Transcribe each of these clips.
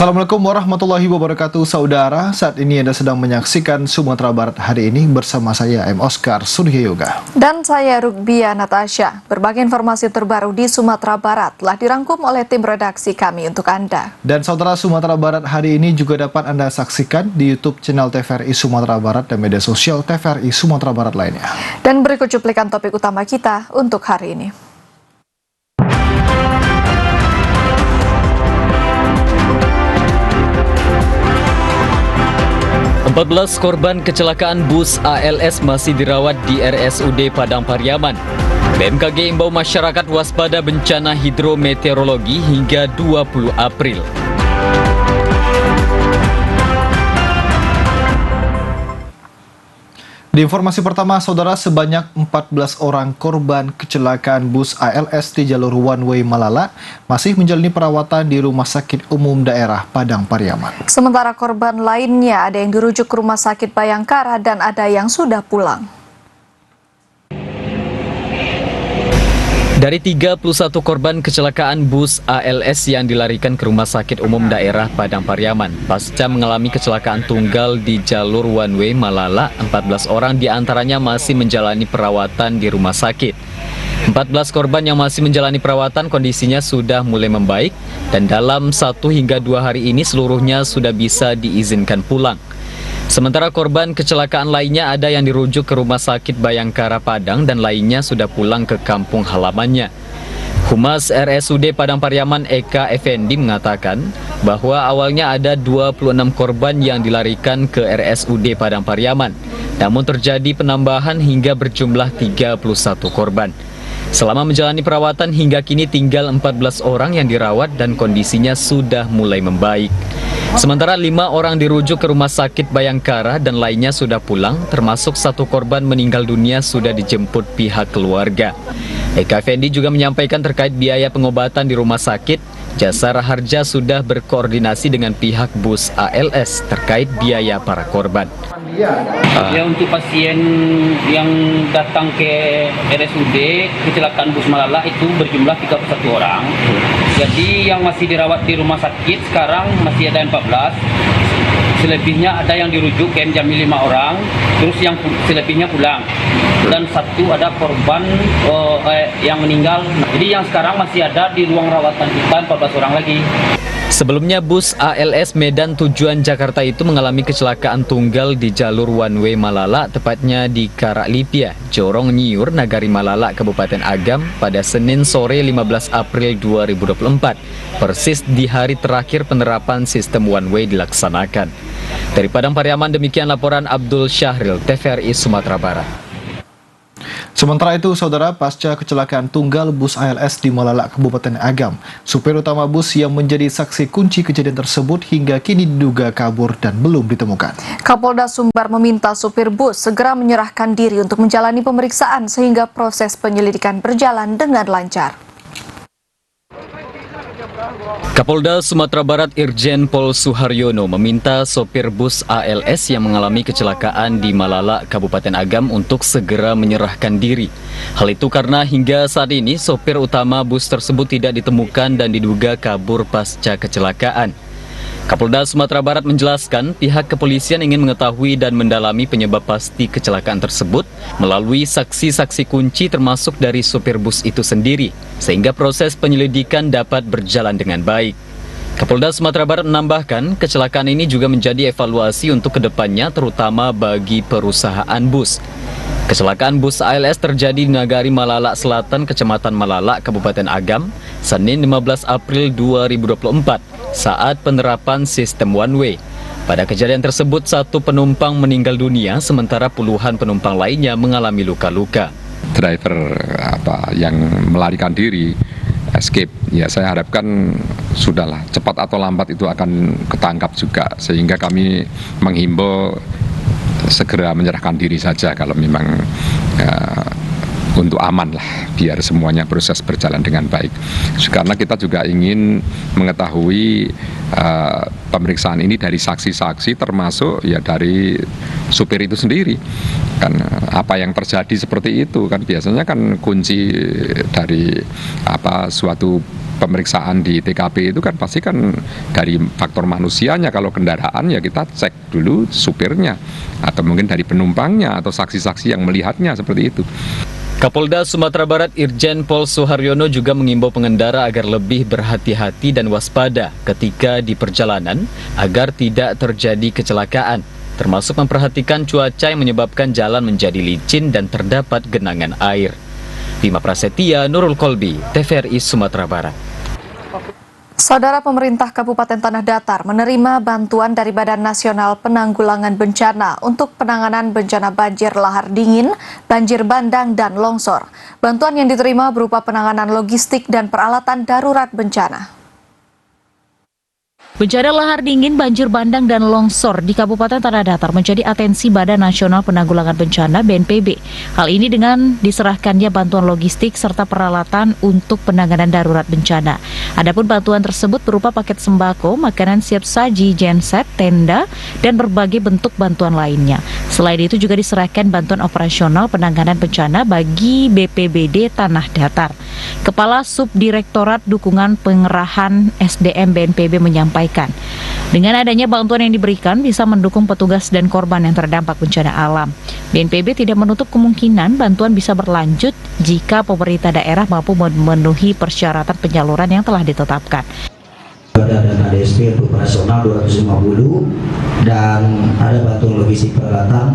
Assalamualaikum warahmatullahi wabarakatuh, saudara. Saat ini Anda sedang menyaksikan Sumatera Barat hari ini bersama saya M. Oscar Surya Yoga. Dan saya Rugbia Natasha. Berbagai informasi terbaru di Sumatera Barat telah dirangkum oleh tim redaksi kami untuk Anda. Dan saudara, Sumatera Barat hari ini juga dapat Anda saksikan di YouTube channel TVRI Sumatera Barat dan media sosial TVRI Sumatera Barat lainnya. Dan berikut cuplikan topik utama kita untuk hari ini. 14 korban kecelakaan bus ALS masih dirawat di RSUD Padang Pariaman. BMKG imbau masyarakat waspada bencana hidrometeorologi hingga 20 April. Di informasi pertama, saudara, sebanyak 14 orang korban kecelakaan bus ALS di jalur one way Malala masih menjalani perawatan di Rumah Sakit Umum Daerah Padang Pariaman. Sementara korban lainnya ada yang dirujuk ke Rumah Sakit Bayangkara dan ada yang sudah pulang. Dari 31 korban kecelakaan bus ALS yang dilarikan ke Rumah Sakit Umum Daerah Padang Pariaman, pasca mengalami kecelakaan tunggal di jalur one way Malala, 14 orang diantaranya masih menjalani perawatan di rumah sakit. 14 korban yang masih menjalani perawatan kondisinya sudah mulai membaik dan dalam 1 hingga 2 hari ini seluruhnya sudah bisa diizinkan pulang. Sementara korban kecelakaan lainnya ada yang dirujuk ke Rumah Sakit Bayangkara Padang dan lainnya sudah pulang ke kampung halamannya. Humas RSUD Padang Pariaman Eka Effendi mengatakan bahwa awalnya ada 26 korban yang dilarikan ke RSUD Padang Pariaman, namun terjadi penambahan hingga berjumlah 31 korban. Selama menjalani perawatan hingga kini tinggal 14 orang yang dirawat dan kondisinya sudah mulai membaik. Sementara 5 orang dirujuk ke Rumah Sakit Bayangkara dan lainnya sudah pulang, termasuk 1 korban meninggal dunia sudah dijemput pihak keluarga. Eka Effendi juga menyampaikan terkait biaya pengobatan di rumah sakit, Jasa Raharja sudah berkoordinasi dengan pihak bus ALS terkait biaya para korban. Ya, untuk pasien yang datang ke RSUD kecelakaan bus Malala itu berjumlah 31 orang. Jadi yang masih dirawat di rumah sakit sekarang masih ada 14. Selebihnya ada yang dirujuk ke M Jamil 5 orang, terus yang selebihnya pulang. Dan 1 ada korban yang meninggal. Jadi yang sekarang masih ada di ruang rawatan kita 14 orang lagi. Sebelumnya bus ALS Medan tujuan Jakarta itu mengalami kecelakaan tunggal di jalur one way Malala, tepatnya di Karaklipia, Jorong Nyiur, Nagari Malala, Kabupaten Agam pada Senin sore 15 April 2024, persis di hari terakhir penerapan sistem one way dilaksanakan. Dari Padang Pariaman, demikian laporan Abdul Syahril, TVRI Sumatera Barat. Sementara itu, saudara, pasca kecelakaan tunggal bus ALS di Malala, Kabupaten Agam, supir utama bus yang menjadi saksi kunci kejadian tersebut hingga kini diduga kabur dan belum ditemukan. Kapolda Sumbar meminta supir bus segera menyerahkan diri untuk menjalani pemeriksaan sehingga proses penyelidikan berjalan dengan lancar. Kapolda Sumatera Barat Irjen Pol Suharyono meminta sopir bus ALS yang mengalami kecelakaan di Malala, Kabupaten Agam untuk segera menyerahkan diri. Hal itu karena hingga saat ini sopir utama bus tersebut tidak ditemukan dan diduga kabur pasca kecelakaan. Kapolda Sumatera Barat menjelaskan pihak kepolisian ingin mengetahui dan mendalami penyebab pasti kecelakaan tersebut melalui saksi-saksi kunci termasuk dari sopir bus itu sendiri, sehingga proses penyelidikan dapat berjalan dengan baik. Kapolda Sumatera Barat menambahkan kecelakaan ini juga menjadi evaluasi untuk kedepannya terutama bagi perusahaan bus. Kecelakaan bus ALS terjadi di Nagari Malala Selatan, Kecamatan Malala, Kabupaten Agam, Senin 15 April 2024 saat penerapan sistem one way. Pada kejadian tersebut 1 penumpang meninggal dunia sementara puluhan penumpang lainnya mengalami luka-luka. Driver yang melarikan diri escape, ya saya harapkan sudahlah cepat atau lambat itu akan ketangkap juga, sehingga kami menghimbau segera menyerahkan diri saja kalau memang untuk aman lah, biar semuanya proses berjalan dengan baik. Karena kita juga ingin mengetahui pemeriksaan ini dari saksi-saksi termasuk ya dari supir itu sendiri. Kan apa yang terjadi seperti itu kan biasanya kan kunci dari suatu pemeriksaan di TKP itu kan pasti kan dari faktor manusianya. Kalau kendaraan ya kita cek dulu supirnya, atau mungkin dari penumpangnya atau saksi-saksi yang melihatnya, seperti itu. Kapolda Sumatera Barat Irjen Pol Suharyono juga mengimbau pengendara agar lebih berhati-hati dan waspada ketika di perjalanan agar tidak terjadi kecelakaan, termasuk memperhatikan cuaca yang menyebabkan jalan menjadi licin dan terdapat genangan air. Bima Prasetya, Nurul Kolbi, TVRI Sumatera Barat. Saudara, pemerintah Kabupaten Tanah Datar menerima bantuan dari Badan Nasional Penanggulangan Bencana untuk penanganan bencana banjir lahar dingin, banjir bandang, dan longsor. Bantuan yang diterima berupa penanganan logistik dan peralatan darurat bencana. Bencana lahar dingin, banjir bandang, dan longsor di Kabupaten Tanah Datar menjadi atensi Badan Nasional Penanggulangan Bencana (BNPB). Hal ini dengan diserahkannya bantuan logistik serta peralatan untuk penanganan darurat bencana. Adapun bantuan tersebut berupa paket sembako, makanan siap saji, genset, tenda, dan berbagai bentuk bantuan lainnya. Selain itu juga diserahkan bantuan operasional penanganan bencana bagi BPBD Tanah Datar. Kepala Subdirektorat Dukungan Pengerahan SDM BNPB menyampaikan, dengan adanya bantuan yang diberikan bisa mendukung petugas dan korban yang terdampak bencana alam. BNPB tidak menutup kemungkinan bantuan bisa berlanjut jika pemerintah daerah mampu memenuhi persyaratan penyaluran yang telah ditetapkan. Ada dana DSP untuk operasional 250 dan ada bantuan logistik peralatan.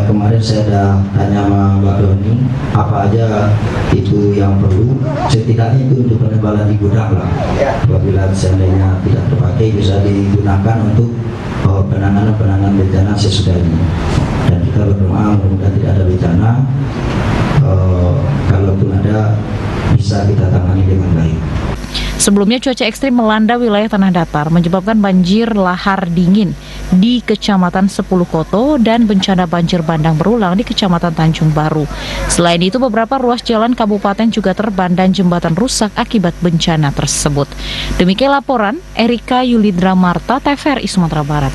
Kemarin saya ada tanya sama Mbak Doni apa aja itu yang perlu, setidaknya itu untuk penebalan di gudang lah. Apabila seandainya tidak terpakai bisa digunakan untuk penanganan bencana sesudah ini. Dan kita berdoa mudah-mudahan tidak ada bencana. Kalaupun ada bisa kita tangani dengan baik. Sebelumnya cuaca ekstrim melanda wilayah Tanah Datar menyebabkan banjir lahar dingin di Kecamatan Sepulukoto dan bencana banjir bandang berulang di Kecamatan Tanjung Baru. Selain itu beberapa ruas jalan kabupaten juga terendam dan jembatan rusak akibat bencana tersebut. Demikian laporan Erika Yulidra Marta, TVRI Sumatera Barat.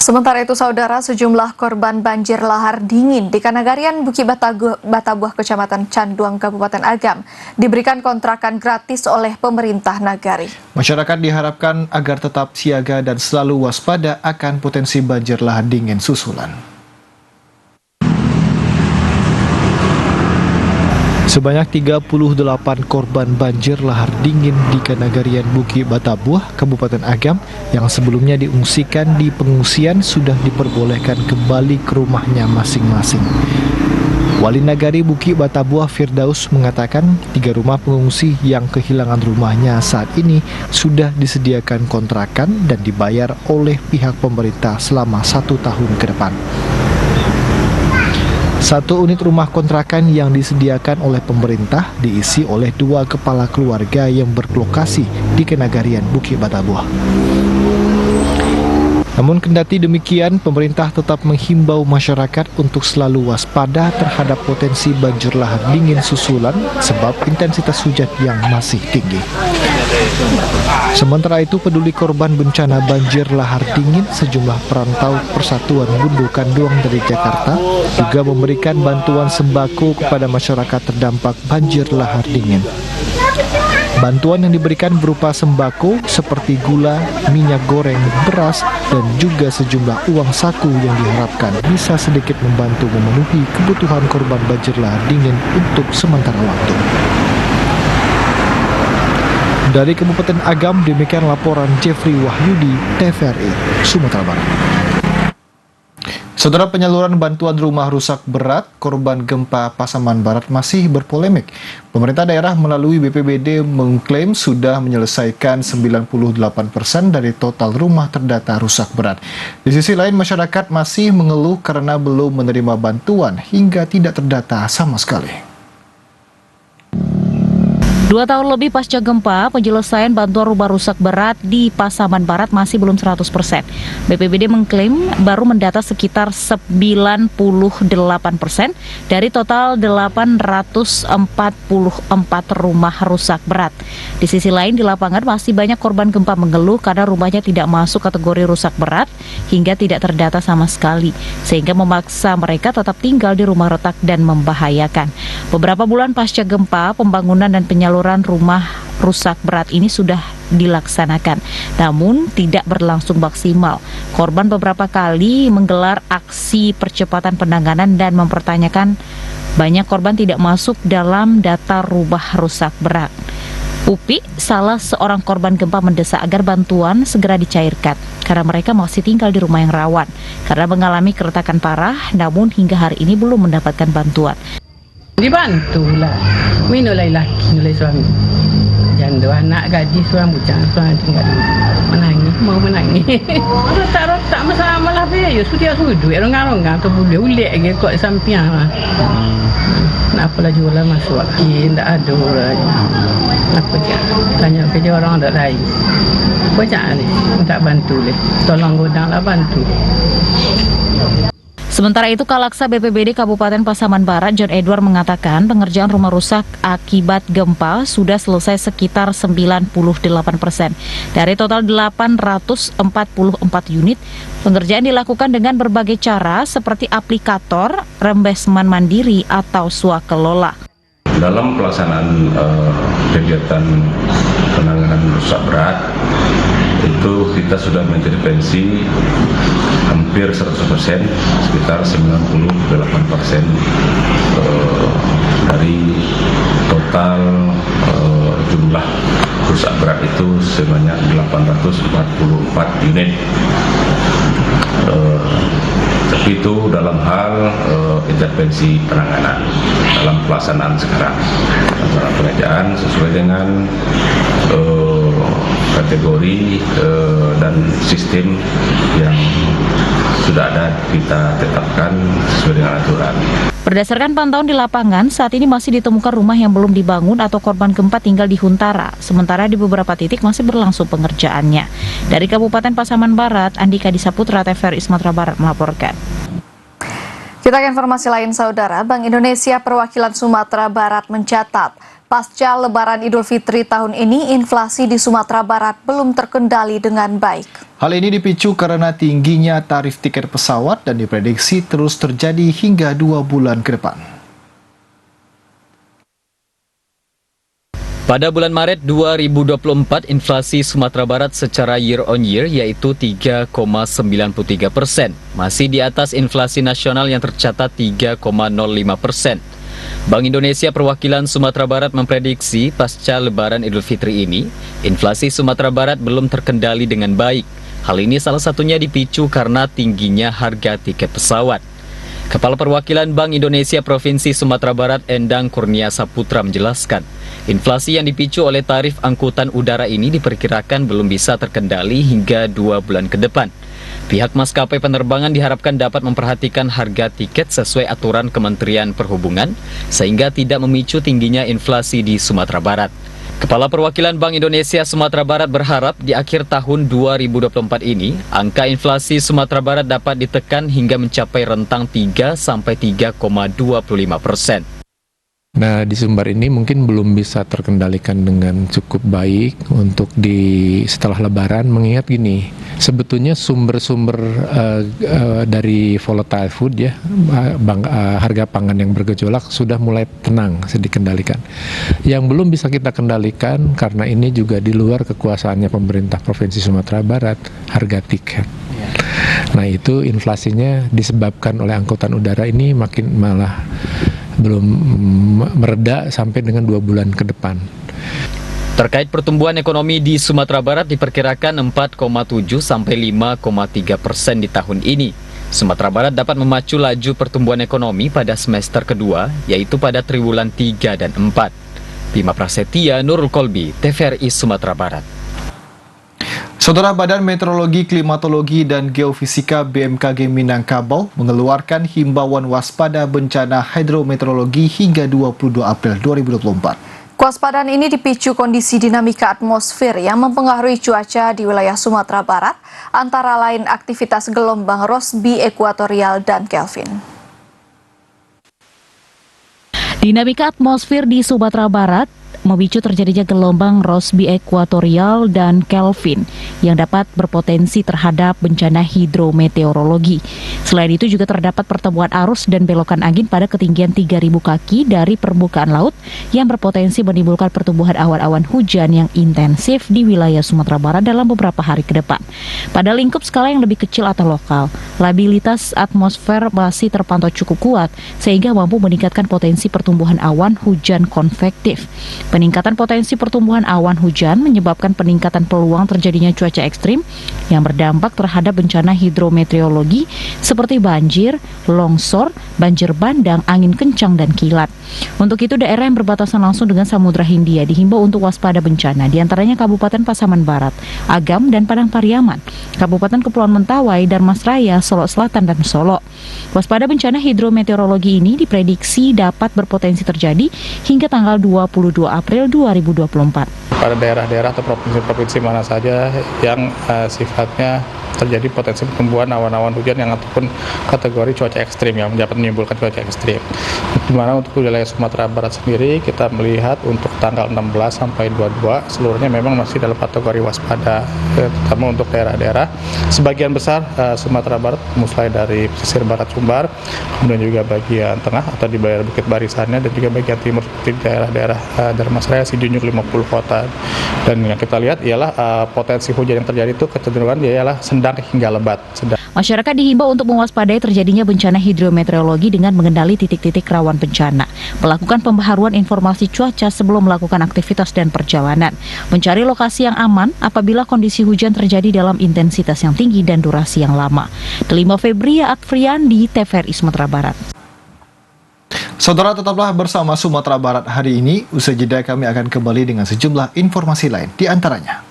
Sementara itu, saudara, sejumlah korban banjir lahar dingin di Kanagarian Bukit Batabuah, Kecamatan Canduang, Kabupaten Agam, diberikan kontrakan gratis oleh pemerintah Nagari. Masyarakat diharapkan agar tetap siaga dan selalu waspada akan potensi banjir lahar dingin susulan. Sebanyak 38 korban banjir lahar dingin di Kanagarian Bukit Batabuah, Kabupaten Agam yang sebelumnya diungsikan di pengungsian sudah diperbolehkan kembali ke rumahnya masing-masing. Wali Nagari Bukit Batabuah Firdaus mengatakan 3 rumah pengungsi yang kehilangan rumahnya saat ini sudah disediakan kontrakan dan dibayar oleh pihak pemerintah selama 1 tahun ke depan. 1 unit rumah kontrakan yang disediakan oleh pemerintah diisi oleh 2 kepala keluarga yang berlokasi di Kanagarian Bukit Batabuah. Namun kendati demikian, pemerintah tetap menghimbau masyarakat untuk selalu waspada terhadap potensi banjir lahar dingin susulan sebab intensitas hujan yang masih tinggi. Sementara itu, peduli korban bencana banjir lahar dingin, sejumlah perantau Persatuan Bundu Kanduang dari Jakarta juga memberikan bantuan sembako kepada masyarakat terdampak banjir lahar dingin. Bantuan yang diberikan berupa sembako seperti gula, minyak goreng, beras, dan juga sejumlah uang saku yang diharapkan bisa sedikit membantu memenuhi kebutuhan korban banjir lahar dingin untuk sementara waktu. Dari Kabupaten Agam, demikian laporan Jeffrey Wahyudi, TVRI, Sumatera Barat. Saudara, penyaluran bantuan rumah rusak berat korban gempa Pasaman Barat masih berpolemik. Pemerintah daerah melalui BPBD mengklaim sudah menyelesaikan 98% dari total rumah terdata rusak berat. Di sisi lain, masyarakat masih mengeluh karena belum menerima bantuan hingga tidak terdata sama sekali. 2 tahun lebih pasca gempa, penyelesaian bantuan rumah rusak berat di Pasaman Barat masih belum 100%. BPBD mengklaim baru mendata sekitar 98% dari total 844 rumah rusak berat. Di sisi lain, di lapangan masih banyak korban gempa mengeluh karena rumahnya tidak masuk kategori rusak berat hingga tidak terdata sama sekali, sehingga memaksa mereka tetap tinggal di rumah retak dan membahayakan. Beberapa bulan pasca gempa, pembangunan dan penyaluran pengeboran rumah rusak berat ini sudah dilaksanakan, namun tidak berlangsung maksimal. Korban beberapa kali menggelar aksi percepatan penanganan dan mempertanyakan banyak korban tidak masuk dalam data rumah rusak berat. Upi, salah seorang korban gempa, mendesak agar bantuan segera dicairkan karena mereka masih tinggal di rumah yang rawan karena mengalami keretakan parah, namun hingga hari ini belum mendapatkan bantuan. Dibantulah, minulai laki, nulai suami. Janda anak gadis suami bujang, suami tinggal menangis, mau menangis. Tak masalah lah, ya sudah duit orang-orang tu boleh ulik lagi kok samping lah. Apalah jualan masuk lagi, tak ada lah. Apa je? Tanya kerja orang tak lain. Banyak ni, tak bantu leh. Tolong godang lah bantu. Sementara itu, Kalaksa BPBD Kabupaten Pasaman Barat, John Edward, mengatakan pengerjaan rumah rusak akibat gempa sudah selesai sekitar 98%. Dari total 844 unit, pengerjaan dilakukan dengan berbagai cara seperti aplikator, rembesman mandiri, atau swakelola. Dalam pelaksanaan kegiatan penanganan rusak berat, itu kita sudah mengintervensi hampir 100%, sekitar 98% dari total jumlah rusak berat itu sebanyak 844 unit. Tapi itu dalam hal intervensi penanganan dalam pelaksanaan sekarang. Pengerjaan sesuai dengan kategori dan sistem yang sudah ada kita tetapkan sesuai dengan aturan. Berdasarkan pantauan di lapangan, saat ini masih ditemukan rumah yang belum dibangun atau korban gempa tinggal di Huntara. Sementara di beberapa titik masih berlangsung pengerjaannya. Dari Kabupaten Pasaman Barat, Andika Disaputra, TVRI Sumatera Barat melaporkan. Kita ke informasi lain, Saudara. Bank Indonesia Perwakilan Sumatera Barat mencatat, pasca Lebaran Idul Fitri tahun ini, inflasi di Sumatera Barat belum terkendali dengan baik. Hal ini dipicu karena tingginya tarif tiket pesawat dan diprediksi terus terjadi hingga 2 bulan ke depan. Pada bulan Maret 2024, inflasi Sumatera Barat secara year on year yaitu 3,93%. Masih di atas inflasi nasional yang tercatat 3,05%. Bank Indonesia Perwakilan Sumatera Barat memprediksi pasca Lebaran Idul Fitri ini, inflasi Sumatera Barat belum terkendali dengan baik. Hal ini salah satunya dipicu karena tingginya harga tiket pesawat. Kepala Perwakilan Bank Indonesia Provinsi Sumatera Barat, Endang Kurnia Saputra, menjelaskan, inflasi yang dipicu oleh tarif angkutan udara ini diperkirakan belum bisa terkendali hingga 2 bulan ke depan. Pihak maskapai penerbangan diharapkan dapat memperhatikan harga tiket sesuai aturan Kementerian Perhubungan, sehingga tidak memicu tingginya inflasi di Sumatera Barat. Kepala Perwakilan Bank Indonesia Sumatera Barat berharap di akhir tahun 2024 ini, angka inflasi Sumatera Barat dapat ditekan hingga mencapai rentang 3-3,25%. Nah, di Sumbar ini mungkin belum bisa terkendalikan dengan cukup baik untuk setelah Lebaran, mengingat gini, sebetulnya sumber-sumber dari volatile food ya, harga pangan yang bergejolak sudah mulai tenang, dikendalikan. Yang belum bisa kita kendalikan karena ini juga di luar kekuasaannya pemerintah Provinsi Sumatera Barat, harga tiket. Nah, itu inflasinya disebabkan oleh angkutan udara ini malah belum mereda sampai dengan 2 bulan ke depan. Terkait pertumbuhan ekonomi di Sumatera Barat diperkirakan 4,7 sampai 5,3% di tahun ini. Sumatera Barat dapat memacu laju pertumbuhan ekonomi pada semester kedua, yaitu pada triwulan 3 dan 4. Bima Prasetya, Nurul Kolbi, TVRI Sumatera Barat. Saudara, Badan Meteorologi, Klimatologi, dan Geofisika BMKG Minangkabau mengeluarkan himbauan waspada bencana hidrometeorologi hingga 22 April 2024. Kewaspadaan ini dipicu kondisi dinamika atmosfer yang mempengaruhi cuaca di wilayah Sumatera Barat, antara lain aktivitas gelombang Rossby ekuatorial dan Kelvin. Dinamika atmosfer di Sumatera Barat memicu terjadinya gelombang Rossby ekuatorial dan Kelvin yang dapat berpotensi terhadap bencana hidrometeorologi. Selain itu juga terdapat pertemuan arus dan belokan angin pada ketinggian 3.000 kaki dari permukaan laut yang berpotensi menimbulkan pertumbuhan awan-awan hujan yang intensif di wilayah Sumatera Barat dalam beberapa hari ke depan. Pada lingkup skala yang lebih kecil atau lokal, labilitas atmosfer masih terpantau cukup kuat sehingga mampu meningkatkan potensi pertumbuhan awan hujan konvektif. Peningkatan potensi pertumbuhan awan hujan menyebabkan peningkatan peluang terjadinya cuaca ekstrim yang berdampak terhadap bencana hidrometeorologi seperti banjir, longsor, banjir bandang, angin kencang, dan kilat. Untuk itu, daerah yang berbatasan langsung dengan Samudra Hindia dihimbau untuk waspada bencana, diantaranya Kabupaten Pasaman Barat, Agam, dan Padang Pariaman, Kabupaten Kepulauan Mentawai, Darmasraya, Solok Selatan, dan Solo. Waspada bencana hidrometeorologi ini diprediksi dapat berpotensi terjadi hingga tanggal 22 April 2024. Pada daerah-daerah atau provinsi-provinsi mana saja yang sifatnya terjadi potensi pertumbuhan awan-awan hujan yang ataupun kategori cuaca ekstrim yang dapat menimbulkan cuaca ekstrim. Di mana untuk wilayah Sumatera Barat sendiri kita melihat untuk tanggal 16 sampai 22 seluruhnya memang masih dalam kategori waspada, terutama untuk daerah-daerah sebagian besar Sumatera Barat mulai dari pesisir barat Sumbar, kemudian juga bagian tengah atau di daerah Bukit Barisannya dan juga bagian timur seperti daerah-daerah Darmasraya, Sidunjuk, 50 kota. Dan yang kita lihat ialah potensi hujan yang terjadi itu kecenderungan ialah sedang hingga lebat. Masyarakat dihimbau untuk mewaspadai terjadinya bencana hidrometeorologi dengan mengenali titik-titik rawan bencana, melakukan pembaharuan informasi cuaca sebelum melakukan aktivitas dan perjalanan, mencari lokasi yang aman apabila kondisi hujan terjadi dalam intensitas yang tinggi dan durasi yang lama. Delima Febria Adfriandi, TVRI Sumatera Barat. Saudara, tetaplah bersama Sumatera Barat hari ini. Usai jeda kami akan kembali dengan sejumlah informasi lain, di antaranya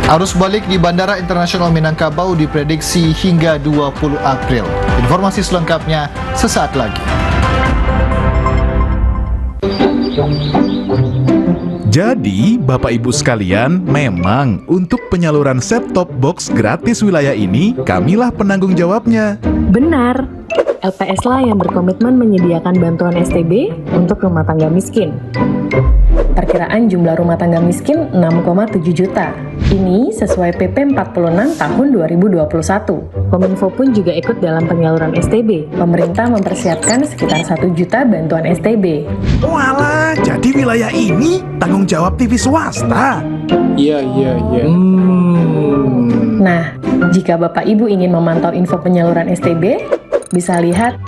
arus balik di Bandara Internasional Minangkabau diprediksi hingga 20 April. Informasi selengkapnya sesaat lagi. Jadi, Bapak Ibu sekalian, memang untuk penyaluran set-top box gratis wilayah ini, kamilah penanggung jawabnya. Benar, LPS lah yang berkomitmen menyediakan bantuan STB untuk rumah tangga miskin. Perkiraan jumlah rumah tangga miskin 6,7 juta. Ini sesuai PP 46 tahun 2021. Kominfo pun juga ikut dalam penyaluran STB. Pemerintah mempersiapkan sekitar 1 juta bantuan STB. Walah, jadi wilayah ini tanggung jawab TV swasta? Iya. Nah, jika Bapak Ibu ingin memantau info penyaluran STB, bisa lihat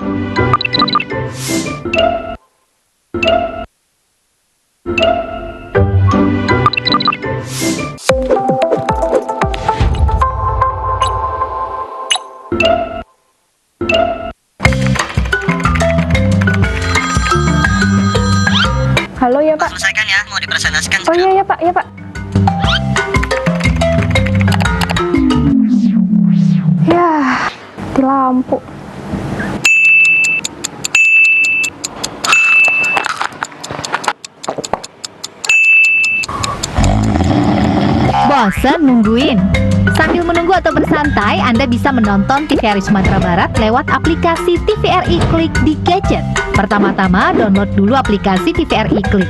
Halo ya Pak. Selesaikan ya, mau dipresentasikan. Oh iya ya Pak, ya Pak. Ya, di lampu. Bosan nungguin? Sambil menunggu atau bersantai, Anda bisa menonton TVRI Sumatera Barat lewat aplikasi TVRI Klik di gadget. Pertama-tama, download dulu aplikasi TVRI Klik.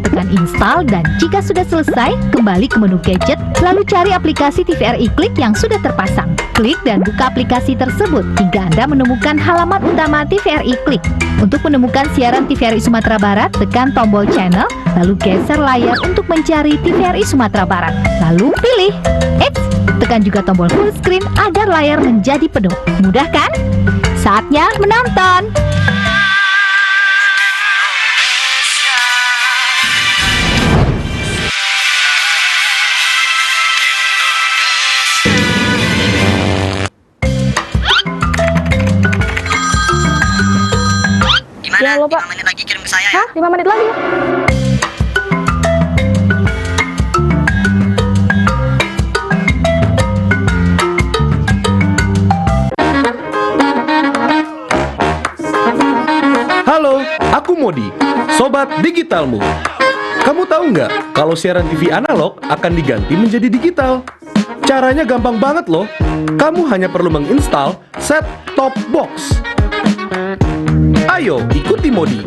Tekan install dan jika sudah selesai, kembali ke menu gadget, lalu cari aplikasi TVRI Klik yang sudah terpasang. Klik dan buka aplikasi tersebut hingga Anda menemukan halaman utama TVRI Klik. Untuk menemukan siaran TVRI Sumatera Barat, tekan tombol channel, lalu geser layar untuk mencari TVRI Sumatera Barat. Lalu pilih. Tekan juga tombol full screen agar layar menjadi penuh. Mudah kan? Saatnya menonton! Gimana? Ya, 5 menit lagi kirim ke saya ya? Hah? 5 menit lagi? Halo, aku Modi, Sobat Digitalmu. Kamu tahu nggak kalau siaran TV analog akan diganti menjadi digital? Caranya gampang banget loh. Kamu hanya perlu menginstal set-top box. Ayo ikuti Modi.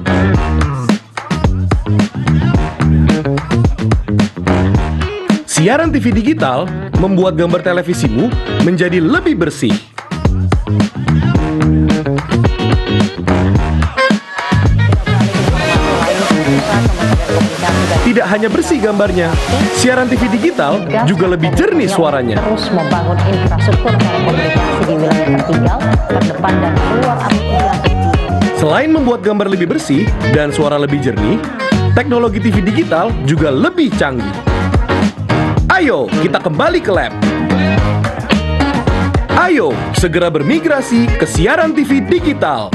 Siaran TV digital membuat gambar televisimu menjadi lebih bersih. Tidak hanya bersih gambarnya, siaran TV digital juga lebih jernih suaranya. Terus membangun infrastruktur telekomunikasi di wilayah tertinggal, terdepan dan luar Selain membuat gambar lebih bersih dan suara lebih jernih, teknologi TV digital juga lebih canggih. Ayo, kita kembali ke lab. Ayo, segera bermigrasi ke siaran TV digital.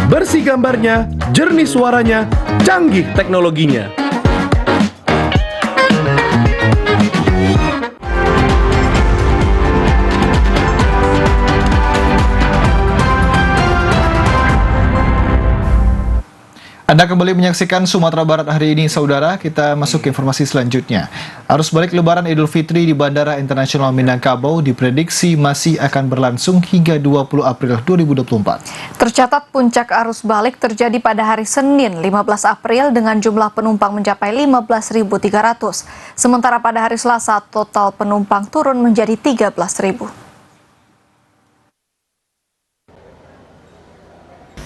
Bersih gambarnya, jernih suaranya, canggih teknologinya. Anda kembali menyaksikan Sumatera Barat hari ini, saudara. Kita masuk ke informasi selanjutnya. Arus balik Lebaran Idul Fitri di Bandara Internasional Minangkabau diprediksi masih akan berlangsung hingga 20 April 2024. Tercatat puncak arus balik terjadi pada hari Senin 15 April dengan jumlah penumpang mencapai 15.300. Sementara pada hari Selasa total penumpang turun menjadi 13.000.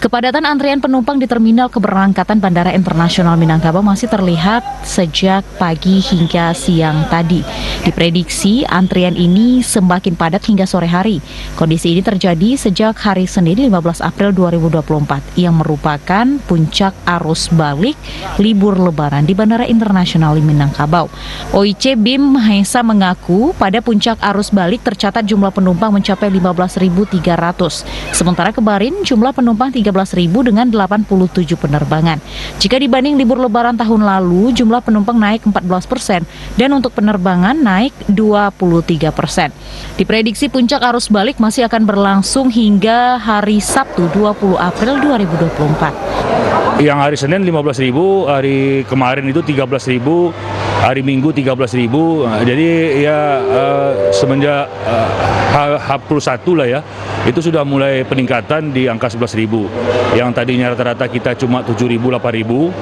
Kepadatan antrian penumpang di terminal keberangkatan Bandara Internasional Minangkabau masih terlihat sejak pagi hingga siang tadi. Diprediksi antrian ini semakin padat hingga sore hari. Kondisi ini terjadi sejak hari Senin 15 April 2024 yang merupakan puncak arus balik libur Lebaran di Bandara Internasional Minangkabau. OIC BIM Mahesa mengaku pada puncak arus balik tercatat jumlah penumpang mencapai 15.300. Sementara kemarin jumlah penumpang 13.000 dengan 87 penerbangan. Jika dibanding libur Lebaran tahun lalu, jumlah penumpang naik 14% dan untuk penerbangan naik 23%. Diprediksi puncak arus balik masih akan berlangsung hingga hari Sabtu 20 April 2024. Yang hari Senin 15.000, hari kemarin itu 13.000, hari Minggu 13.000. Jadi ya semenjak H+1 lah ya, itu sudah mulai peningkatan di angka 11.000. Yang tadinya rata-rata kita cuma 7.000, 8.000.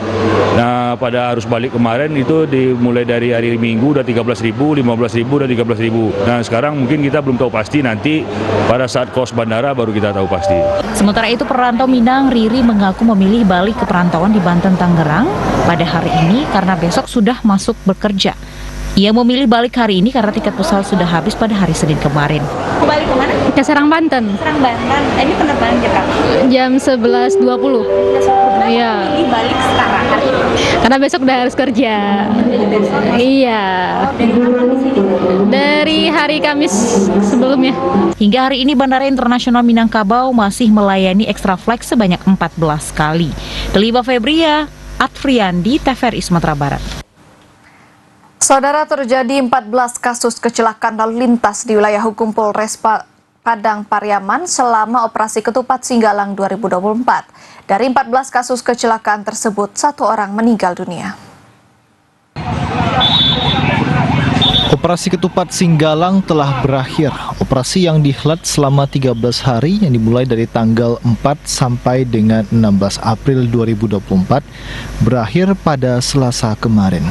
Nah, pada arus balik kemarin itu dimulai dari hari Minggu udah 13.000, 15.000, udah 13.000. Nah, sekarang mungkin kita belum tahu pasti, nanti pada saat kos bandara baru kita tahu pasti. Sementara itu perantau Minang Riri mengaku memilih balik ke perantauan di Banten Tangerang pada hari ini karena besok sudah masuk bekerja. Ia memilih balik hari ini karena tiket pesawat sudah habis pada hari Senin kemarin. Balik kemana? Ke Serang, Banten. Serang, Banten. Ini penerbangan jam berapa? Jam 11.20. Iya. Ini balik sekarang hari ini? Karena besok udah harus kerja. Iya. Dari hari Kamis sebelumnya. Hingga hari ini Bandara Internasional Minangkabau masih melayani extra flight sebanyak 14 kali. Deliba Febria, Adfriandi, TVRI Sumatera Barat. Saudara, terjadi 14 kasus kecelakaan lalu lintas di wilayah hukum Polres Padang Pariaman selama operasi Ketupat Singgalang 2024. Dari 14 kasus kecelakaan tersebut, 1 orang meninggal dunia. Operasi Ketupat Singgalang telah berakhir. Operasi yang dihelat selama 13 hari yang dimulai dari tanggal 4 sampai dengan 16 April 2024 berakhir pada Selasa kemarin.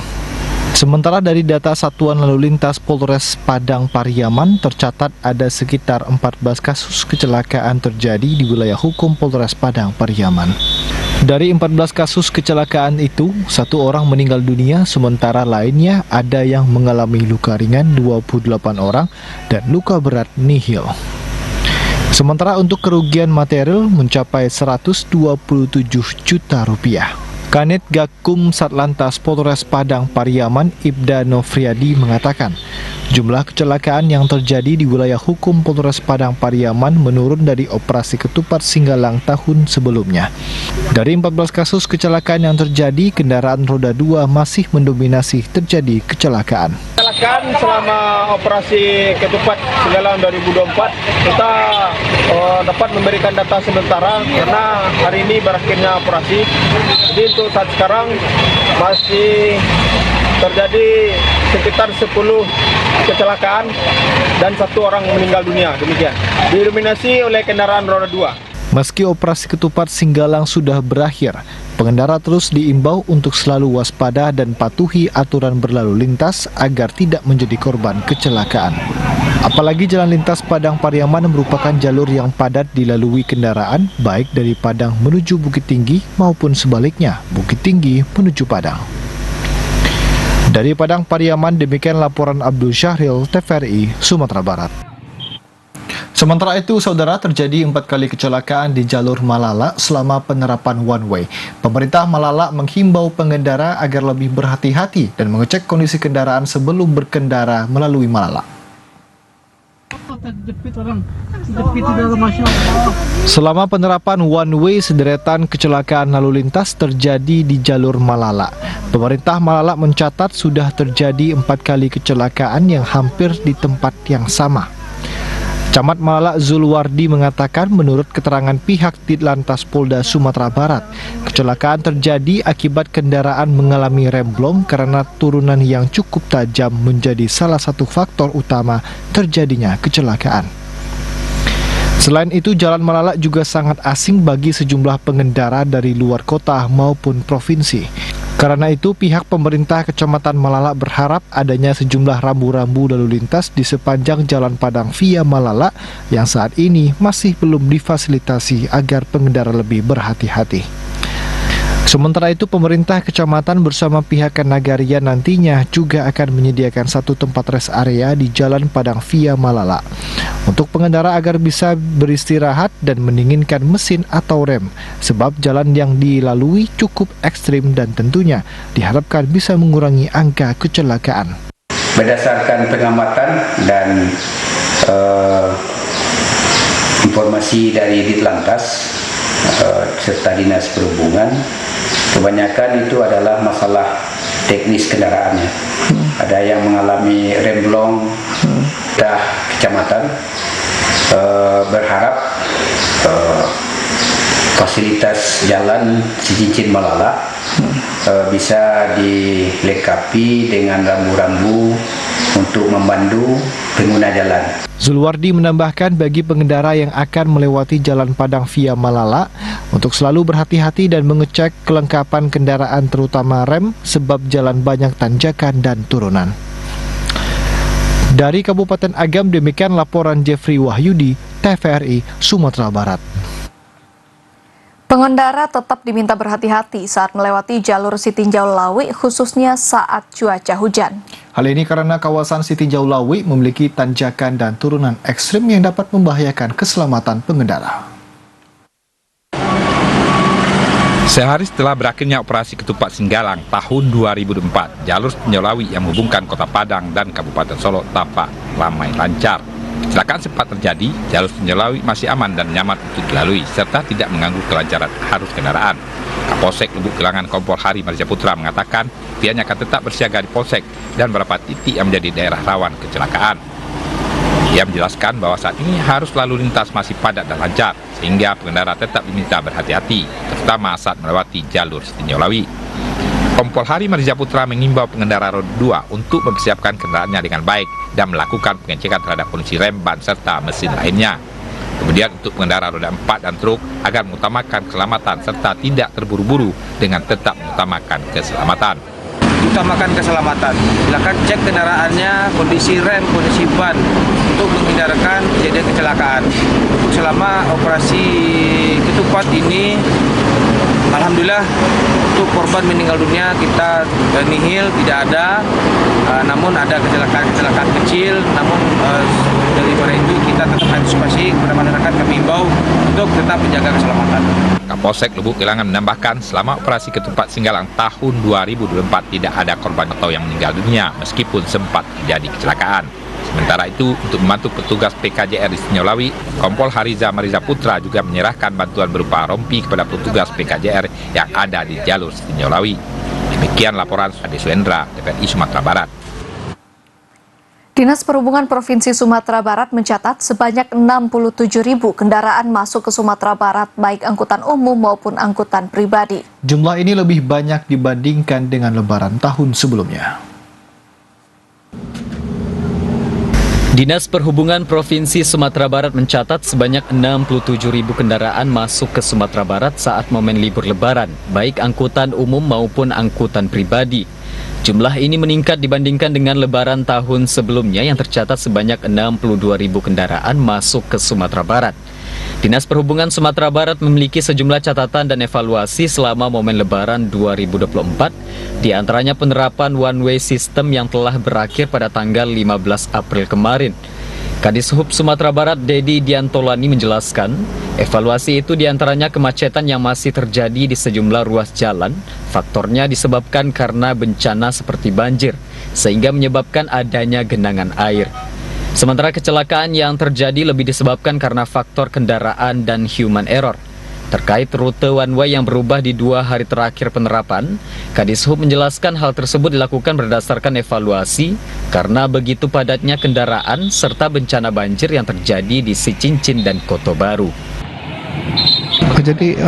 Sementara dari data Satuan Lalu Lintas Polres Padang Pariaman tercatat ada sekitar 14 kasus kecelakaan terjadi di wilayah hukum Polres Padang Pariaman. Dari 14 kasus kecelakaan itu, 1 orang meninggal dunia, sementara lainnya ada yang mengalami luka ringan 28 orang dan luka berat nihil. Sementara untuk kerugian material mencapai 127 juta rupiah. Kanit Gakum Satlantas Polres Padang Pariaman Ibda Nofriadi mengatakan jumlah kecelakaan yang terjadi di wilayah hukum Polres Padang Pariaman menurun dari operasi Ketupat Singgalang tahun sebelumnya. Dari 14 kasus kecelakaan yang terjadi, kendaraan roda 2 masih mendominasi terjadi kecelakaan. Kecelakaan selama operasi Ketupat Singgalang 2024 kita dapat memberikan data sementara karena hari ini berakhirnya operasi. Jadi untuk saat sekarang masih terjadi sekitar 10 kecelakaan dan 1 orang meninggal dunia, demikian. Didominasi oleh kendaraan roda 2. Meski operasi ketupat Singgalang sudah berakhir, pengendara terus diimbau untuk selalu waspada dan patuhi aturan berlalu lintas agar tidak menjadi korban kecelakaan. Apalagi jalan lintas Padang Pariaman merupakan jalur yang padat dilalui kendaraan baik dari Padang menuju Bukit Tinggi maupun sebaliknya Bukit Tinggi menuju Padang. Dari Padang Pariaman, demikian laporan Abdul Syahril, TVRI, Sumatera Barat. Sementara itu, saudara, terjadi 4 kali kecelakaan di jalur Malala selama penerapan one way. Pemerintah Malala menghimbau pengendara agar lebih berhati-hati dan mengecek kondisi kendaraan sebelum berkendara melalui Malala. Selama penerapan one way, sederetan kecelakaan lalu lintas terjadi di jalur Malala. Pemerintah Malala mencatat sudah terjadi 4 kali kecelakaan yang hampir di tempat yang sama. Camat Malala Zulwardi mengatakan menurut keterangan pihak Ditlantas Polda Sumatera Barat, kecelakaan terjadi akibat kendaraan mengalami remblong karena turunan yang cukup tajam menjadi salah satu faktor utama terjadinya kecelakaan. Selain itu, Jalan Malala juga sangat asing bagi sejumlah pengendara dari luar kota maupun provinsi. Karena itu, pihak pemerintah Kecamatan Malala berharap adanya sejumlah rambu-rambu lalu lintas di sepanjang Jalan Padang via Malala yang saat ini masih belum difasilitasi agar pengendara lebih berhati-hati. Sementara itu, pemerintah kecamatan bersama pihak Nagaria nantinya juga akan menyediakan satu tempat rest area di Jalan Padang via Malala untuk pengendara agar bisa beristirahat dan mendinginkan mesin atau rem, sebab jalan yang dilalui cukup ekstrim dan tentunya diharapkan bisa mengurangi angka kecelakaan. Berdasarkan pengamatan dan informasi dari Ditlantas serta Dinas Perhubungan, kebanyakan itu adalah masalah teknis kendaraannya. Ada yang mengalami remblong. Dah kecamatan berharap fasilitas jalan Cincin Malala bisa dilengkapi dengan rambu-rambu untuk membantu pengguna jalan. Zulwardi menambahkan bagi pengendara yang akan melewati Jalan Padang via Malala untuk selalu berhati-hati dan mengecek kelengkapan kendaraan terutama rem sebab jalan banyak tanjakan dan turunan. Dari Kabupaten Agam, demikian laporan Jeffrey Wahyudi, TVRI, Sumatera Barat. Pengendara tetap diminta berhati-hati saat melewati jalur Sitinjau Lawi, khususnya saat cuaca hujan. Hal ini karena kawasan Sitinjau Lawi memiliki tanjakan dan turunan ekstrim yang dapat membahayakan keselamatan pengendara. Sehari setelah berakhirnya operasi ketupat Singgalang tahun 2004, jalur Sitinjau Lawi yang menghubungkan Kota Padang dan Kabupaten Solok tampak ramai lancar. Kecelakaan sempat terjadi, jalur Sitinjau Lawi masih aman dan nyaman untuk dilalui, serta tidak mengganggu kelancaran arus kendaraan. Kapolsek Lubuk Gelangan Kompol Hari Marja Putra mengatakan pihaknya akan tetap bersiaga di polsek dan beberapa titik yang menjadi daerah rawan kecelakaan. Ia menjelaskan bahwa saat ini harus lalu lintas masih padat dan lancar, sehingga pengendara tetap diminta berhati-hati, terutama saat melewati jalur Sitinjau Lawi. Kompol Hari Marja Putra mengimbau pengendara roda 2 untuk mempersiapkan kendaraannya dengan baik dan melakukan pengecekan terhadap kondisi rem, ban, serta mesin lainnya. Kemudian untuk pengendara roda 4 dan truk agar mengutamakan keselamatan serta tidak terburu-buru dengan tetap mengutamakan keselamatan. Utamakan keselamatan. Silakan cek kendaraannya, kondisi rem, kondisi ban untuk menghindarkan kejadian kecelakaan. Untuk selama operasi ketupat ini, alhamdulillah untuk korban meninggal dunia kita nihil, tidak ada. Namun ada kecelakaan kecil, namun daripada itu kita tetap antisipasi kepada masyarakat, kami himbau untuk tetap menjaga keselamatan. Kapolsek Lubuk Gelangan menambahkan selama operasi ketupat Singgalang tahun 2024 tidak ada korban atau yang meninggal dunia meskipun sempat terjadi kecelakaan. Sementara itu, untuk membantu petugas PKJR di Sitinjau Lawi, Kompol Hariza Mariza Putra juga menyerahkan bantuan berupa rompi kepada petugas PKJR yang ada di jalur Sitinjau Lawi. Demikian laporan Ade Suendra, TVRI Sumatera Barat. Dinas Perhubungan Provinsi Sumatera Barat mencatat sebanyak 67.000 kendaraan masuk ke Sumatera Barat, baik angkutan umum maupun angkutan pribadi. Jumlah ini lebih banyak dibandingkan dengan Lebaran tahun sebelumnya. Dinas Perhubungan Provinsi Sumatera Barat mencatat sebanyak 67.000 kendaraan masuk ke Sumatera Barat saat momen libur Lebaran, baik angkutan umum maupun angkutan pribadi. Jumlah ini meningkat dibandingkan dengan Lebaran tahun sebelumnya yang tercatat sebanyak 62.000 kendaraan masuk ke Sumatera Barat. Dinas Perhubungan Sumatera Barat memiliki sejumlah catatan dan evaluasi selama momen Lebaran 2024, di antaranya penerapan one-way system yang telah berakhir pada tanggal 15 April kemarin. Kadishub Sumatera Barat Dedi Diantolani menjelaskan, evaluasi itu diantaranya kemacetan yang masih terjadi di sejumlah ruas jalan, faktornya disebabkan karena bencana seperti banjir, sehingga menyebabkan adanya genangan air. Sementara kecelakaan yang terjadi lebih disebabkan karena faktor kendaraan dan human error. Terkait rute one way yang berubah di 2 hari terakhir penerapan, Kadishub menjelaskan hal tersebut dilakukan berdasarkan evaluasi karena begitu padatnya kendaraan serta bencana banjir yang terjadi di Sicincin dan Kota Baru. Jadi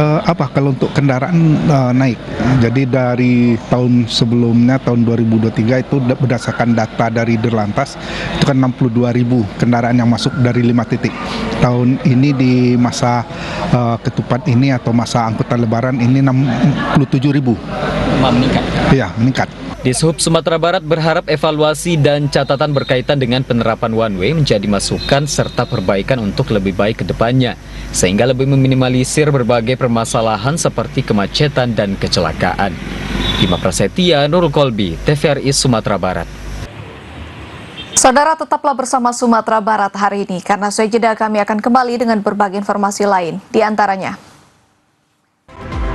kalau untuk kendaraan naik, jadi dari tahun sebelumnya tahun 2023 itu berdasarkan data dari Dirlantas itu kan 62.000 kendaraan yang masuk dari 5 titik. Tahun ini di masa ketupat ini atau masa angkutan Lebaran ini 67.000. Meningkat. Iya, meningkat. Dishub Sumatera Barat berharap evaluasi dan catatan berkaitan dengan penerapan one way menjadi masukan serta perbaikan untuk lebih baik ke depannya, sehingga lebih meminimalisir berbagai permasalahan seperti kemacetan dan kecelakaan. Bima Prasetya, Nurul Kolbi, TVRI Sumatera Barat. Saudara, tetaplah bersama Sumatera Barat hari ini, karena usai jeda kami akan kembali dengan berbagai informasi lain, di antaranya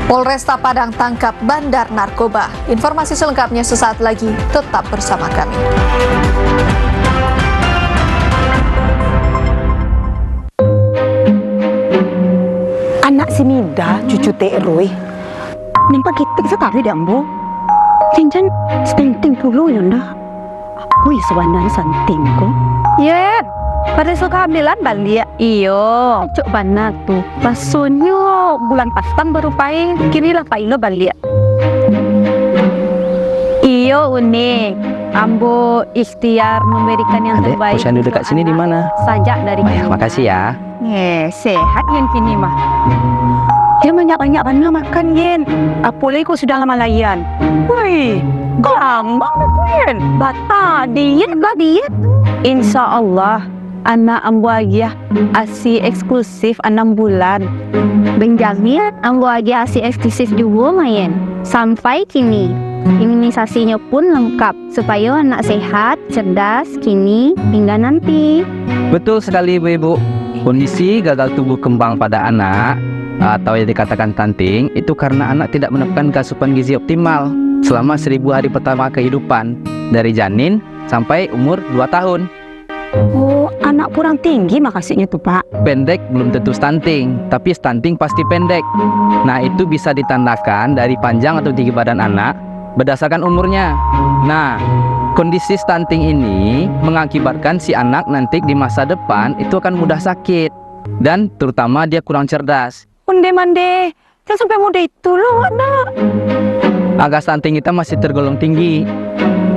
Polresta Padang tangkap bandar narkoba. Informasi selengkapnya sesaat lagi, tetap bersama kami. Anak si Mida, cucu Teh Roy, nampak gitik sekali dah, Bu. Cincin senting dulu ya, dah. Wih, sebenarnya senting kok. Ya, pada suka ambilan balik. Iyo, cok banget tuh. Pasunyo bulan pasang baru paing, kini lah paing lo balik. Iyo unik. Ambo ikhtiar memberikan yang terbaik. Posyandu dekat sini di mana? Sajak dari. Makasih ya. Sehat yang kini mah. Ya banyak-banyak mana makan Yen. Apalagi kau sudah lama layan. Wih, gampang Yen. Bata diet lah diet. Insya Allah. Anak ambo agia asi eksklusif 6 bulan. Benjamin, ambo agia asi eksklusif juga main. Sampai kini, imunisasinya pun lengkap supaya anak sehat, cerdas, kini hingga nanti. Betul sekali Ibu. Kondisi gagal tumbuh kembang pada anak atau yang dikatakan stunting itu karena anak tidak mendapatkan asupan gizi optimal selama 1000 hari pertama kehidupan dari janin sampai umur 2 tahun. Oh, anak kurang tinggi makasihnya tuh Pak. Pendek belum tentu stunting, tapi stunting pasti pendek. Nah, itu bisa ditandakan dari panjang atau tinggi badan anak berdasarkan umurnya. Nah, kondisi stunting ini mengakibatkan si anak nanti di masa depan itu akan mudah sakit dan terutama dia kurang cerdas. Mande, jangan sampai muda itu loh anak. Angka stunting kita masih tergolong tinggi.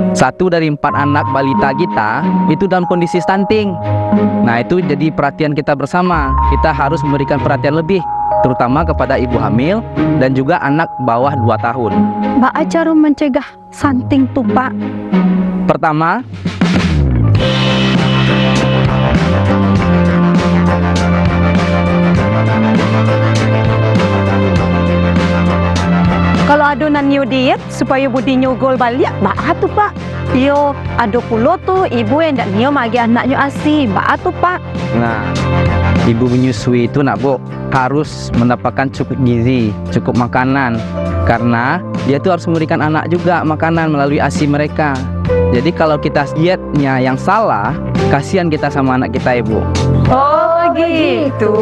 1 dari 4 anak balita kita itu dalam kondisi stunting. Nah, itu jadi perhatian kita bersama. Kita harus memberikan perhatian lebih, terutama kepada ibu hamil dan juga anak bawah 2 tahun. Mbak cara mencegah stunting tuh Pak? Pertama, kalau adonan new diet supaya budinya gol balik, mbak tuh Pak. Yo, ado pulo tuh ibu yang ndak nio magi anaknya asi, mbak tuh Pak. nah, ibu menyusui itu nak Bu harus mendapatkan cukup gizi, cukup makanan. Karena dia tuh harus memberikan anak juga makanan melalui ASI mereka. Jadi kalau kita dietnya yang salah, kasihan kita sama anak kita Ibu. Oh gitu.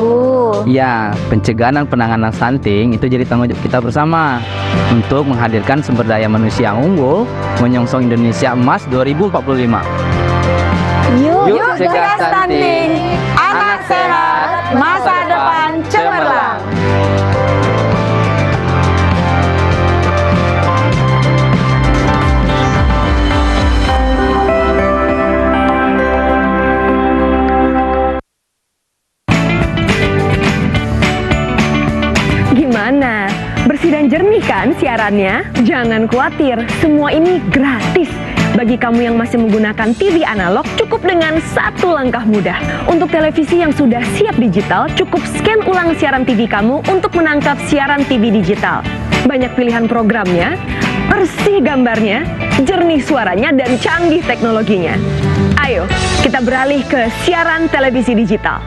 Ya, pencegahan dan penanganan stunting itu jadi tanggung jawab kita bersama untuk menghadirkan sumber daya manusia yang unggul menyongsong Indonesia Emas 2045. Yuk cegah stunting. Anak sehat, masa depan cemerlang. Jernih kan siarannya? Jangan khawatir, semua ini gratis. Bagi kamu yang masih menggunakan TV analog, cukup dengan satu langkah mudah. Untuk televisi yang sudah siap digital, cukup scan ulang siaran TV kamu untuk menangkap siaran TV digital. Banyak pilihan programnya, bersih gambarnya, jernih suaranya, dan canggih teknologinya. Ayo, kita beralih ke siaran televisi digital.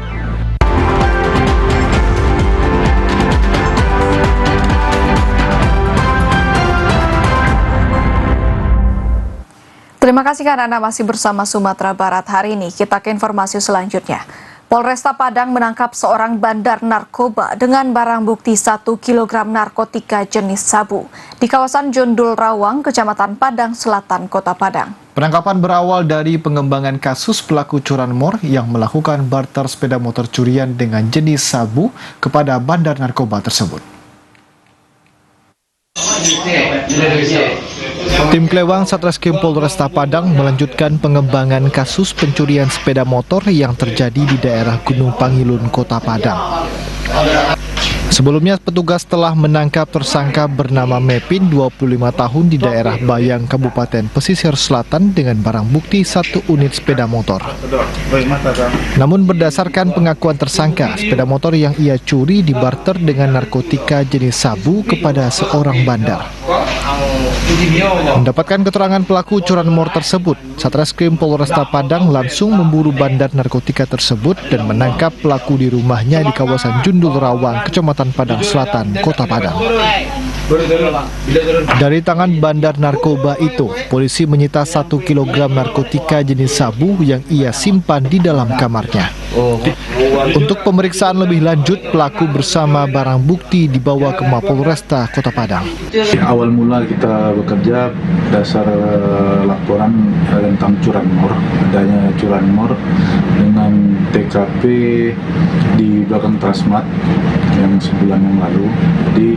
Terima kasih karena Anda masih bersama Sumatera Barat hari ini. Kita ke informasi selanjutnya. Polresta Padang menangkap seorang bandar narkoba dengan barang bukti 1 kg narkotika jenis sabu di kawasan Jundul Rawang, Kecamatan Padang Selatan, Kota Padang. Penangkapan berawal dari pengembangan kasus pelaku curanmor yang melakukan barter sepeda motor curian dengan jenis sabu kepada bandar narkoba tersebut. Tim Klewang Satreskrim Polresta Padang melanjutkan pengembangan kasus pencurian sepeda motor yang terjadi di daerah Gunung Pangilun, Kota Padang. Sebelumnya, petugas telah menangkap tersangka bernama Mepin, 25 tahun di daerah Bayang, Kabupaten Pesisir Selatan dengan barang bukti 1 unit sepeda motor. Namun berdasarkan pengakuan tersangka, sepeda motor yang ia curi dibarter dengan narkotika jenis sabu kepada seorang bandar. Mendapatkan keterangan pelaku curanmor tersebut, Satreskrim Polresta Padang langsung memburu bandar narkotika tersebut dan menangkap pelaku di rumahnya di kawasan Jundul Rawang, Kecamatan Padang Selatan, Kota Padang. Dari tangan bandar narkoba itu, polisi menyita 1 kg narkotika jenis sabu yang ia simpan di dalam kamarnya. Untuk pemeriksaan lebih lanjut, pelaku bersama barang bukti dibawa ke Mapolresta Kota Padang. Awal mula kita bekerja dasar laporan tentang curanmor, adanya curanmor dengan TKP di belakang Transmart yang sebulan yang lalu. Jadi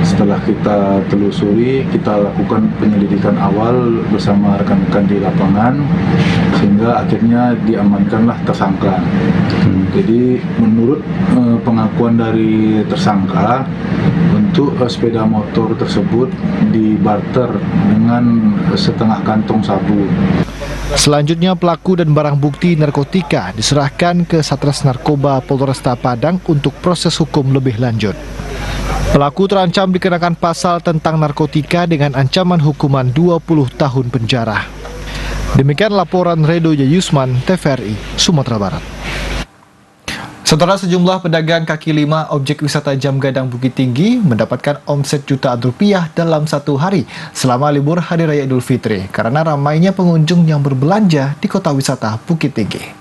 setelah kita telusuri, kita lakukan penyelidikan awal bersama rekan-rekan di lapangan sehingga akhirnya diamankanlah tersangka. Jadi menurut pengakuan dari tersangka, untuk sepeda motor tersebut dibarter dengan setengah kantong sabu. Selanjutnya, pelaku dan barang bukti narkotika diserahkan ke Satres Narkoba Polresta Padang untuk proses hukum lebih lanjut. Pelaku terancam dikenakan pasal tentang narkotika dengan ancaman hukuman 20 tahun penjara. Demikian laporan Redo Yusman, TVRI, Sumatera Barat. Setelah sejumlah pedagang kaki lima objek wisata Jam Gadang Bukit Tinggi mendapatkan omset jutaan rupiah dalam satu hari selama libur Hari Raya Idul Fitri karena ramainya pengunjung yang berbelanja di kota wisata Bukit Tinggi.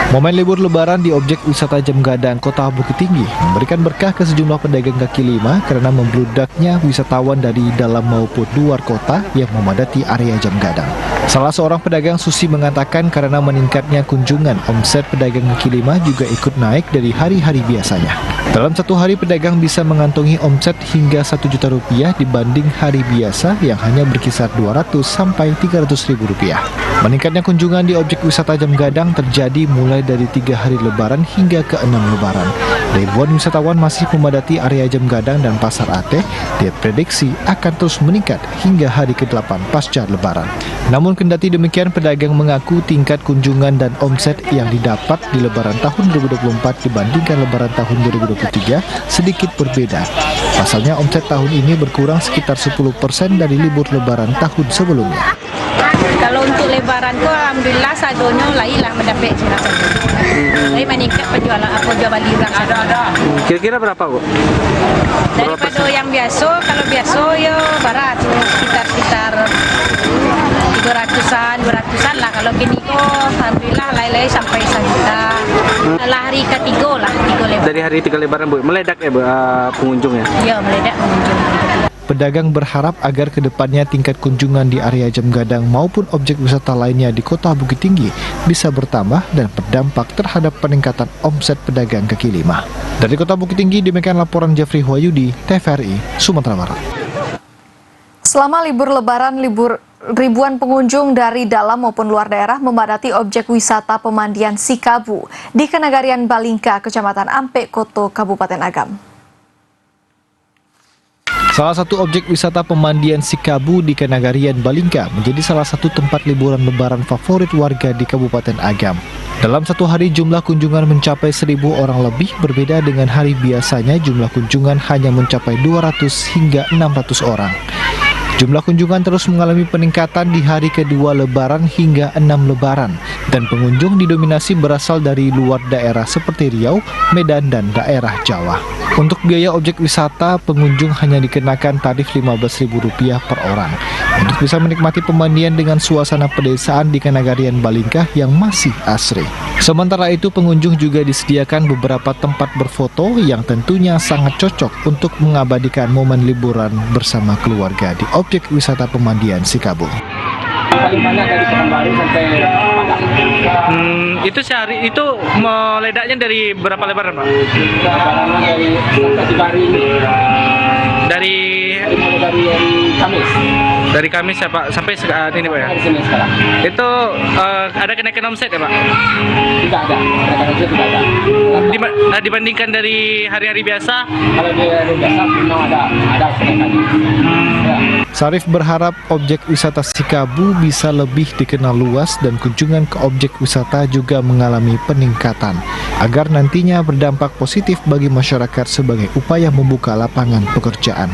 Momen libur lebaran di objek wisata Jam Gadang Kota Bukit Tinggi memberikan berkah ke sejumlah pedagang kaki lima karena membludaknya wisatawan dari dalam maupun luar kota yang memadati area Jam Gadang. Salah seorang pedagang Susi mengatakan karena meningkatnya kunjungan, omset pedagang kaki lima juga ikut naik dari hari-hari biasanya. Dalam satu hari pedagang bisa mengantongi omset hingga 1 juta rupiah dibanding hari biasa yang hanya berkisar 200 sampai 300 ribu rupiah. Meningkatnya kunjungan di objek wisata Jam Gadang terjadi mulai dari 3 hari lebaran hingga ke 6 lebaran. Ribuan wisatawan masih memadati area Jam Gadang dan Pasar Ateh diprediksi akan terus meningkat hingga hari ke-8 pasca lebaran. Namun kendati demikian, pedagang mengaku tingkat kunjungan dan omset yang didapat di lebaran tahun 2024 dibandingkan lebaran tahun 2023 sedikit berbeda. Pasalnya omset tahun ini berkurang sekitar 10% dari libur lebaran tahun sebelumnya. Kalau untuk lebaran kok alhamdulillah saldonya lainlah mendapat silakan. Tapi meningkat penjualan jual beli orang. Kira-kira berapa, Bu? Daripada yang biasa, kalau biasa ya barat sekitar 200-an lah. Kalau kini kok alhamdulillah lain-lain sampai 1 juta. Lah hari ketiga lah, 3 lebaran. Dari hari 3 lebaran, Bu, meledak ya, Bu, pengunjungnya? Iya, meledak pengunjung. Pedagang berharap agar kedepannya tingkat kunjungan di area Jam Gadang maupun objek wisata lainnya di Kota Bukit Tinggi bisa bertambah dan berdampak terhadap peningkatan omset pedagang kaki lima. Dari Kota Bukit Tinggi, demikian laporan Jeffrey Wahyudi, TVRI, Sumatera Barat. Selama libur lebaran, ribuan pengunjung dari dalam maupun luar daerah memadati objek wisata pemandian Sikabu di Kenagarian Balingka, Kecamatan Ampek Koto, Kabupaten Agam. Salah satu objek wisata pemandian Sikabu di Kenagarian Balingka menjadi salah satu tempat liburan lebaran favorit warga di Kabupaten Agam. Dalam satu hari jumlah kunjungan mencapai 1.000 orang lebih, berbeda dengan hari biasanya jumlah kunjungan hanya mencapai 200 hingga 600 orang. Jumlah kunjungan terus mengalami peningkatan di hari kedua lebaran hingga 6 lebaran, dan pengunjung didominasi berasal dari luar daerah seperti Riau, Medan, dan daerah Jawa. Untuk biaya objek wisata, pengunjung hanya dikenakan tarif Rp15.000 per orang untuk bisa menikmati pemandian dengan suasana pedesaan di Kenagarian Balingka yang masih asri. Sementara itu, pengunjung juga disediakan beberapa tempat berfoto yang tentunya sangat cocok untuk mengabadikan momen liburan bersama keluarga di objek wisata pemandian Sikabu. Paling banyak dari Pekanbaru sampai Padang. Itu sehari itu meledaknya dari berapa lebaran, Pak? Lebarannya dari hari ini. Dari Kamis. Dari Kamis ya, Pak, sampai saat ini, Pak ya? Hari Senin sekarang. Itu ada kenaikan omset ya, Pak? Tidak ada, kenaikan omset tidak ada. Dibandingkan dari hari-hari biasa? Kalau di hari biasa memang ada kenaikan. Sarif berharap objek wisata Sikabu bisa lebih dikenal luas dan kunjungan ke objek wisata juga mengalami peningkatan agar nantinya berdampak positif bagi masyarakat sebagai upaya membuka lapangan pekerjaan.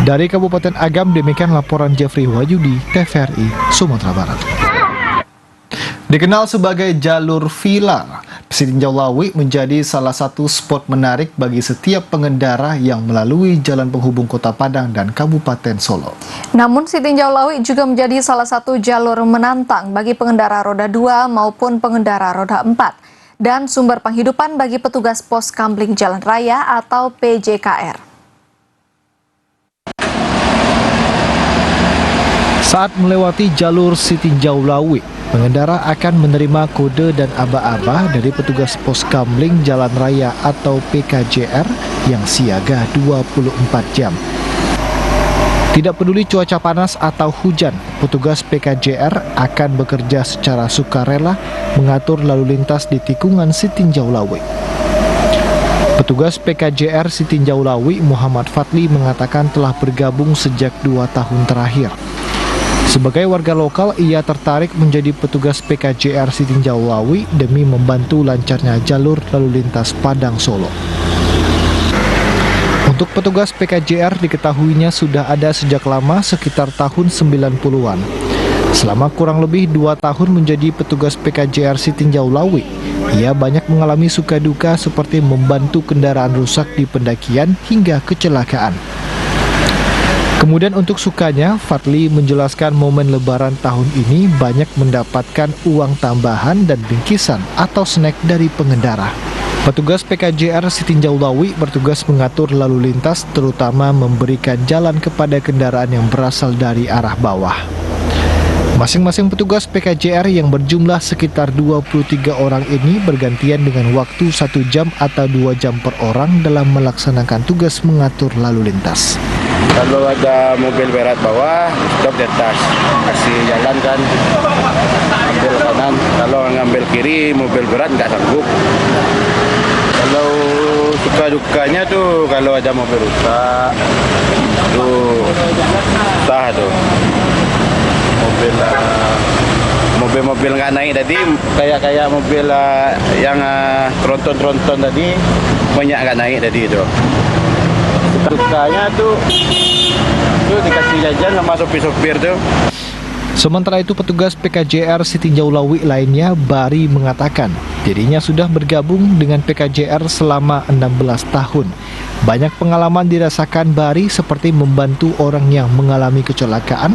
Dari Kabupaten Agam, demikian laporan Jeffrey Wahyudi, TVRI, Sumatera Barat. Dikenal sebagai jalur villa, Sitinjau Lawi menjadi salah satu spot menarik bagi setiap pengendara yang melalui jalan penghubung Kota Padang dan Kabupaten Solo. Namun Sitinjau Lawi juga menjadi salah satu jalur menantang bagi pengendara roda 2 maupun pengendara roda 4 dan sumber penghidupan bagi petugas pos Kamling Jalan Raya atau PJKR. Saat melewati jalur Sitinjau Lawi, pengendara akan menerima kode dan aba-aba dari petugas pos Kamling Jalan Raya atau PKJR yang siaga 24 jam. Tidak peduli cuaca panas atau hujan, petugas PKJR akan bekerja secara sukarela mengatur lalu lintas di tikungan Sitinjau Lawi. Petugas PKJR Sitinjau Lawi Muhammad Fatli mengatakan telah bergabung sejak 2 tahun terakhir. Sebagai warga lokal, ia tertarik menjadi petugas PKJR Sitinjau Lawi demi membantu lancarnya jalur lalu lintas Padang Solo. Untuk petugas PKJR diketahuinya sudah ada sejak lama, sekitar tahun 90-an. Selama kurang lebih 2 tahun menjadi petugas PKJR Sitinjau Lawi, ia banyak mengalami suka duka seperti membantu kendaraan rusak di pendakian hingga kecelakaan. Kemudian untuk sukanya, Fatli menjelaskan momen lebaran tahun ini banyak mendapatkan uang tambahan dan bingkisan atau snack dari pengendara. Petugas PKJR Sitinjau Lawi bertugas mengatur lalu lintas, terutama memberikan jalan kepada kendaraan yang berasal dari arah bawah. Masing-masing petugas PKJR yang berjumlah sekitar 23 orang ini bergantian dengan waktu 1 jam atau 2 jam per orang dalam melaksanakan tugas mengatur lalu lintas. Kalau ada mobil berat bawah, stop di atas, kasih jalan kan, ambil kanan. Kalau ngambil kiri, mobil berat nggak sanggup. Kalau suka dukanya tuh, kalau ada mobil rusak, tuh susah tuh. Mobil nggak naik tadi, kayak mobil yang tronton tadi, banyak nggak naik tadi itu. Dukanya tuh dikasih jajan sama sopir-sopir tuh. Sementara itu petugas PKJR Sitinjau Lawi lainnya, Bari, mengatakan dirinya sudah bergabung dengan PKJR selama 16 tahun. Banyak pengalaman dirasakan Bari seperti membantu orang yang mengalami kecelakaan,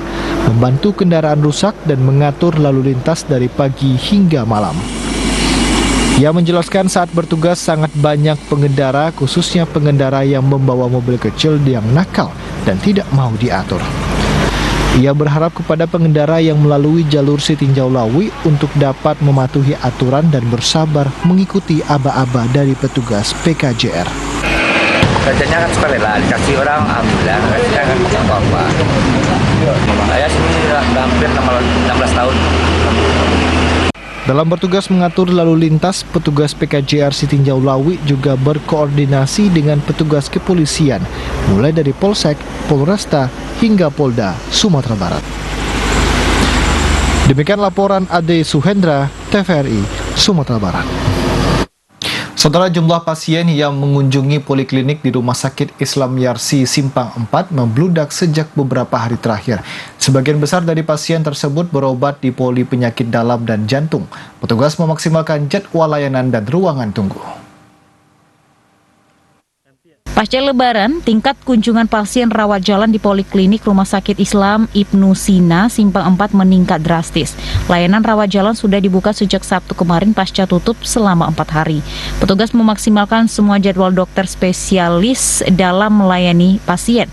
membantu kendaraan rusak, dan mengatur lalu lintas dari pagi hingga malam. Ia menjelaskan saat bertugas sangat banyak pengendara, khususnya pengendara yang membawa mobil kecil yang nakal dan tidak mau diatur. Ia berharap kepada pengendara yang melalui jalur Sitinjau Lawi untuk dapat mematuhi aturan dan bersabar mengikuti aba-aba dari petugas PKJR. Kerjanya kan sukarela, dikasih orang, alhamdulillah, kasih kan apa-apa. Saya sini hampir 16 tahun. Dalam bertugas mengatur lalu lintas, petugas PKJRC Tinjau Lawi juga berkoordinasi dengan petugas kepolisian, mulai dari Polsek, Polresta, hingga Polda, Sumatera Barat. Demikian laporan Ade Suhendra, TVRI, Sumatera Barat. Saudara, jumlah pasien yang mengunjungi poliklinik di Rumah Sakit Islam Yarsi Simpang 4 membludak sejak beberapa hari terakhir. Sebagian besar dari pasien tersebut berobat di poli penyakit dalam dan jantung. Petugas memaksimalkan jadwal layanan dan ruangan tunggu. Pasca Lebaran, tingkat kunjungan pasien rawat jalan di Poliklinik Rumah Sakit Islam Ibnu Sina Simpang 4 meningkat drastis. Layanan rawat jalan sudah dibuka sejak Sabtu kemarin pasca tutup selama 4 hari. Petugas memaksimalkan semua jadwal dokter spesialis dalam melayani pasien.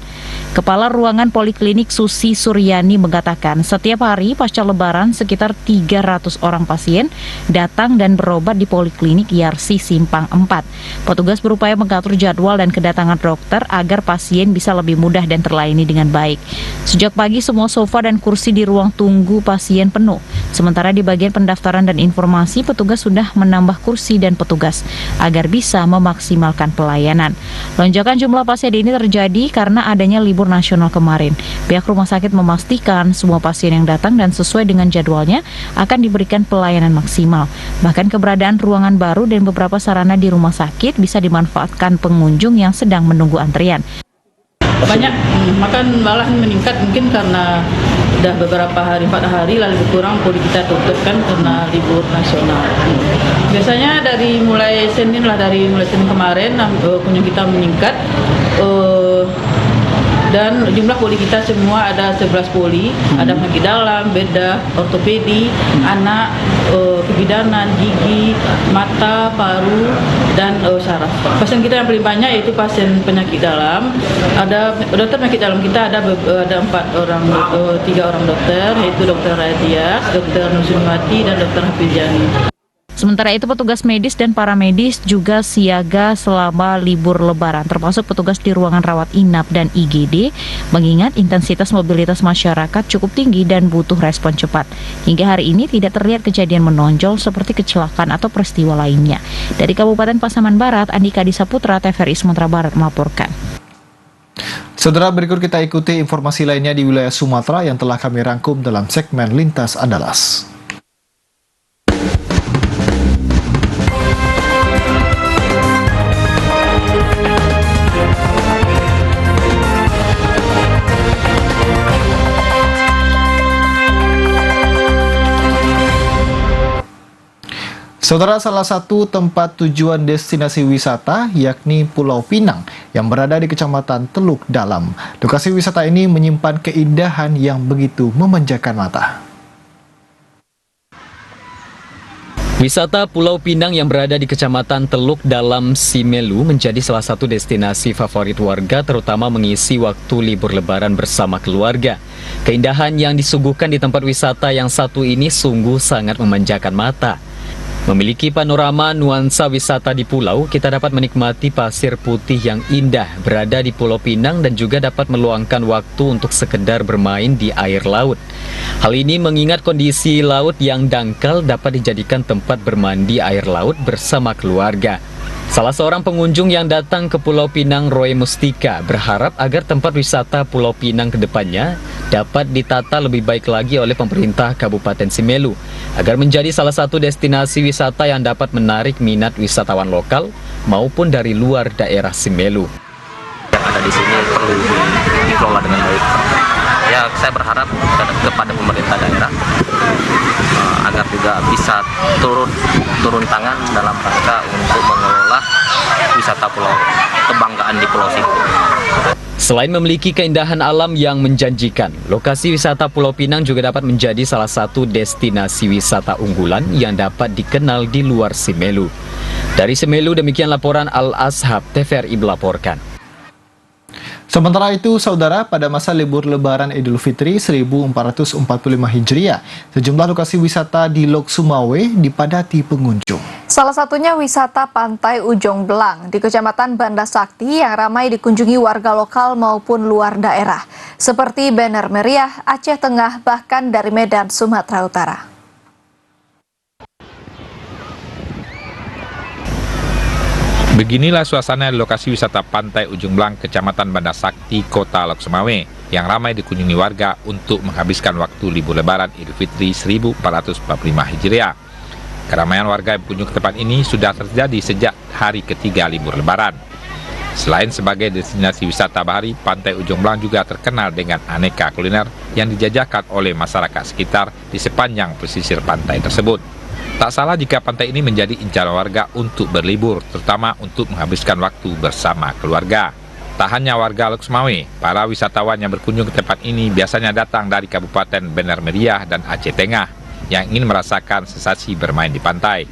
Kepala Ruangan Poliklinik Susi Suryani mengatakan setiap hari pasca Lebaran sekitar 300 orang pasien datang dan berobat di Poliklinik Yarsi Simpang 4. Petugas berupaya mengatur jadwal dan kedatangan dokter agar pasien bisa lebih mudah dan terlayani dengan baik. Sejak pagi semua sofa dan kursi di ruang tunggu pasien penuh. Sementara di bagian pendaftaran dan informasi, petugas sudah menambah kursi dan petugas agar bisa memaksimalkan pelayanan. Lonjakan jumlah pasien ini terjadi karena adanya libur nasional kemarin. Pihak rumah sakit memastikan semua pasien yang datang dan sesuai dengan jadwalnya akan diberikan pelayanan maksimal. Bahkan keberadaan ruangan baru dan beberapa sarana di rumah sakit bisa dimanfaatkan pengunjung yang sedang menunggu antrian. Banyak makan malah meningkat mungkin karena udah beberapa hari, 4 hari lalu kurang poli kita tutup kan karena libur nasional. Biasanya dari mulai Senin kemarin kunjung kita meningkat. Dan jumlah poli kita semua ada 11 poli, ada penyakit dalam, bedah, ortopedi, anak, kebidanan, gigi, mata, paru, dan saraf. Pasien kita yang paling banyak yaitu pasien penyakit dalam. Ada dokter penyakit dalam kita ada 3 orang dokter, yaitu dokter Radias, dokter Nursunwati, dan dokter Hafizani. Sementara itu petugas medis dan paramedis juga siaga selama libur lebaran, termasuk petugas di ruangan rawat inap dan IGD, mengingat intensitas mobilitas masyarakat cukup tinggi dan butuh respon cepat. Hingga hari ini tidak terlihat kejadian menonjol seperti kecelakaan atau peristiwa lainnya. Dari Kabupaten Pasaman Barat, Andika Disaputra, TVRI Sumatera Barat melaporkan. Saudara, berikut kita ikuti informasi lainnya di wilayah Sumatera yang telah kami rangkum dalam segmen Lintas Andalas. Saudara, salah satu tempat tujuan destinasi wisata yakni Pulau Pinang yang berada di Kecamatan Teluk Dalam. Lokasi wisata ini menyimpan keindahan yang begitu memanjakan mata. Wisata Pulau Pinang yang berada di Kecamatan Teluk Dalam, Simelu menjadi salah satu destinasi favorit warga, terutama mengisi waktu libur lebaran bersama keluarga. Keindahan yang disuguhkan di tempat wisata yang satu ini sungguh sangat memanjakan mata. Memiliki panorama nuansa wisata di pulau, kita dapat menikmati pasir putih yang indah berada di Pulau Pinang dan juga dapat meluangkan waktu untuk sekedar bermain di air laut. Hal ini mengingat kondisi laut yang dangkal dapat dijadikan tempat bermandi air laut bersama keluarga. Salah seorang pengunjung yang datang ke Pulau Pinang, Roy Mustika, berharap agar tempat wisata Pulau Pinang ke depannya dapat ditata lebih baik lagi oleh pemerintah Kabupaten Simelu, agar menjadi salah satu destinasi wisata yang dapat menarik minat wisatawan lokal maupun dari luar daerah Simelu. Yang ada di sini perlu dikelola dengan baik. Ya, saya berharap kepada pemerintah daerah agar juga bisa turun tangan dalam rangka untuk mengelola wisata pulau kebanggaan di Pulau Simelu. Selain memiliki keindahan alam yang menjanjikan, lokasi wisata Pulau Pinang juga dapat menjadi salah satu destinasi wisata unggulan yang dapat dikenal di luar Simelu. Dari Simelu, demikian laporan Al-Ashab, TVRI melaporkan. Sementara itu, saudara, pada masa libur Lebaran Idul Fitri 1445 Hijriah, sejumlah lokasi wisata di Lok Sumawe dipadati pengunjung. Salah satunya wisata Pantai Ujong Belang di Kecamatan Banda Sakti yang ramai dikunjungi warga lokal maupun luar daerah, seperti Bener Meriah, Aceh Tengah, bahkan dari Medan, Sumatera Utara. Beginilah suasana di lokasi wisata Pantai Ujung Blang, Kecamatan Banda Sakti, Kota Lok Sumawe, yang ramai dikunjungi warga untuk menghabiskan waktu libur Lebaran Idul Fitri 1445 Hijriah. Keramaian warga yang berkunjung ke tempat ini sudah terjadi sejak hari ketiga libur Lebaran. Selain sebagai destinasi wisata bahari, Pantai Ujung Blang juga terkenal dengan aneka kuliner yang dijajakan oleh masyarakat sekitar di sepanjang pesisir pantai tersebut. Tak salah jika pantai ini menjadi incaran warga untuk berlibur, terutama untuk menghabiskan waktu bersama keluarga. Tak hanya warga Lok Sumawe, para wisatawan yang berkunjung ke tempat ini biasanya datang dari Kabupaten Bener Meriah dan Aceh Tengah yang ingin merasakan sensasi bermain di pantai.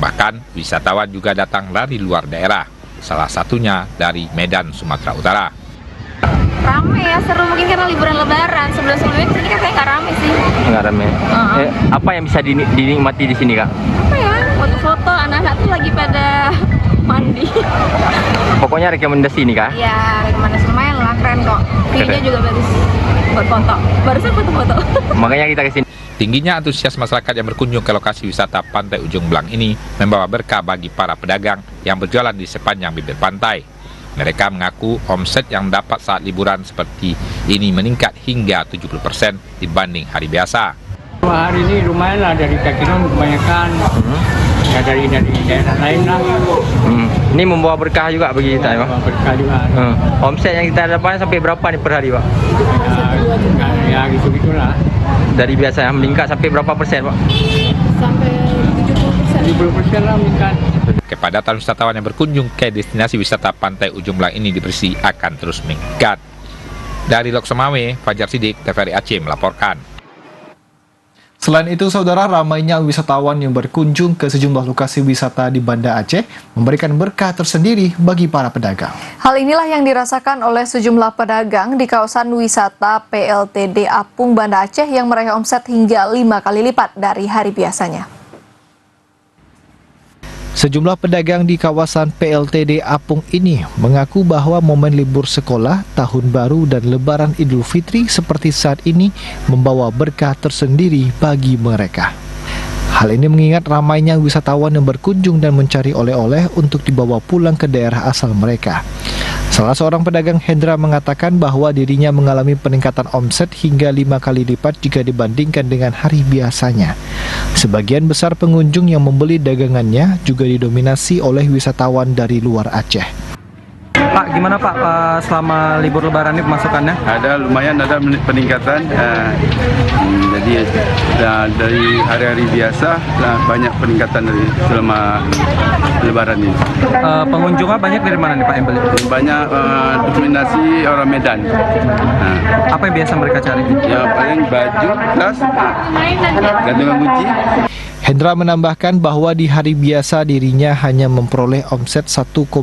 Bahkan wisatawan juga datang dari luar daerah, salah satunya dari Medan, Sumatera Utara. Rame ya, seru mungkin karena liburan Lebaran. Sebelum-sebelumnya di sini katanya nggak rame sih. Nggak rame. Apa yang bisa dinikmati di sini, Kak? Apa ya? Foto-foto, anak-anak tuh lagi pada mandi. Pokoknya rekomendasi ini, Kak? Ya, rekomendasi lumayan lah, keren kok. View-nya juga bagus buat foto. Barusan foto-foto. Makanya kita ke sini. Tingginya antusias masyarakat yang berkunjung ke lokasi wisata Pantai Ujung Blang ini membawa berkah bagi para pedagang yang berjualan di sepanjang bibir pantai. Mereka mengaku omset yang dapat saat liburan seperti ini meningkat hingga 70% dibanding hari biasa. Hari ini lumayan lah, dari Kakinon kebanyakan, ya dari daerah lain lah. Ini membawa berkah juga bagi kita, Pak? Berkah juga. Omset yang kita dapat sampai berapa nih per hari, Pak? Ya gitu-gitulah. dari biasa meningkat sampai berapa persen, Pak? Sampai 70% lah meningkat. Kepadatan wisatawan yang berkunjung ke destinasi wisata Pantai Ujung Blang ini diprediksi akan terus meningkat. Dari Lok Sumawe, Fajar Sidik, TVRI Aceh melaporkan. Selain itu, saudara, ramainya wisatawan yang berkunjung ke sejumlah lokasi wisata di Banda Aceh memberikan berkah tersendiri bagi para pedagang. Hal inilah yang dirasakan oleh sejumlah pedagang di kawasan wisata PLTD Apung Banda Aceh yang meraih omset hingga 5 kali lipat dari hari biasanya. Sejumlah pedagang di kawasan PLTD Apung ini mengaku bahwa momen libur sekolah, tahun baru dan lebaran Idul Fitri seperti saat ini membawa berkah tersendiri bagi mereka. Hal ini mengingat ramainya wisatawan yang berkunjung dan mencari oleh-oleh untuk dibawa pulang ke daerah asal mereka. Salah seorang pedagang, Hendra, mengatakan bahwa dirinya mengalami peningkatan omset hingga 5 kali lipat jika dibandingkan dengan hari biasanya. Sebagian besar pengunjung yang membeli dagangannya juga didominasi oleh wisatawan dari luar Aceh. Pak, gimana Pak selama libur lebaran ini pemasukannya? Lumayan ada peningkatan, jadi dari hari-hari biasa banyak peningkatan dari selama lebaran ini. Pengunjungnya banyak dari mana nih Pak yang beli? Banyak dominasi orang Medan. Apa yang biasa mereka cari? Ya paling baju, tas, gantungan kunci. Hendra menambahkan bahwa di hari biasa dirinya hanya memperoleh omset 1,5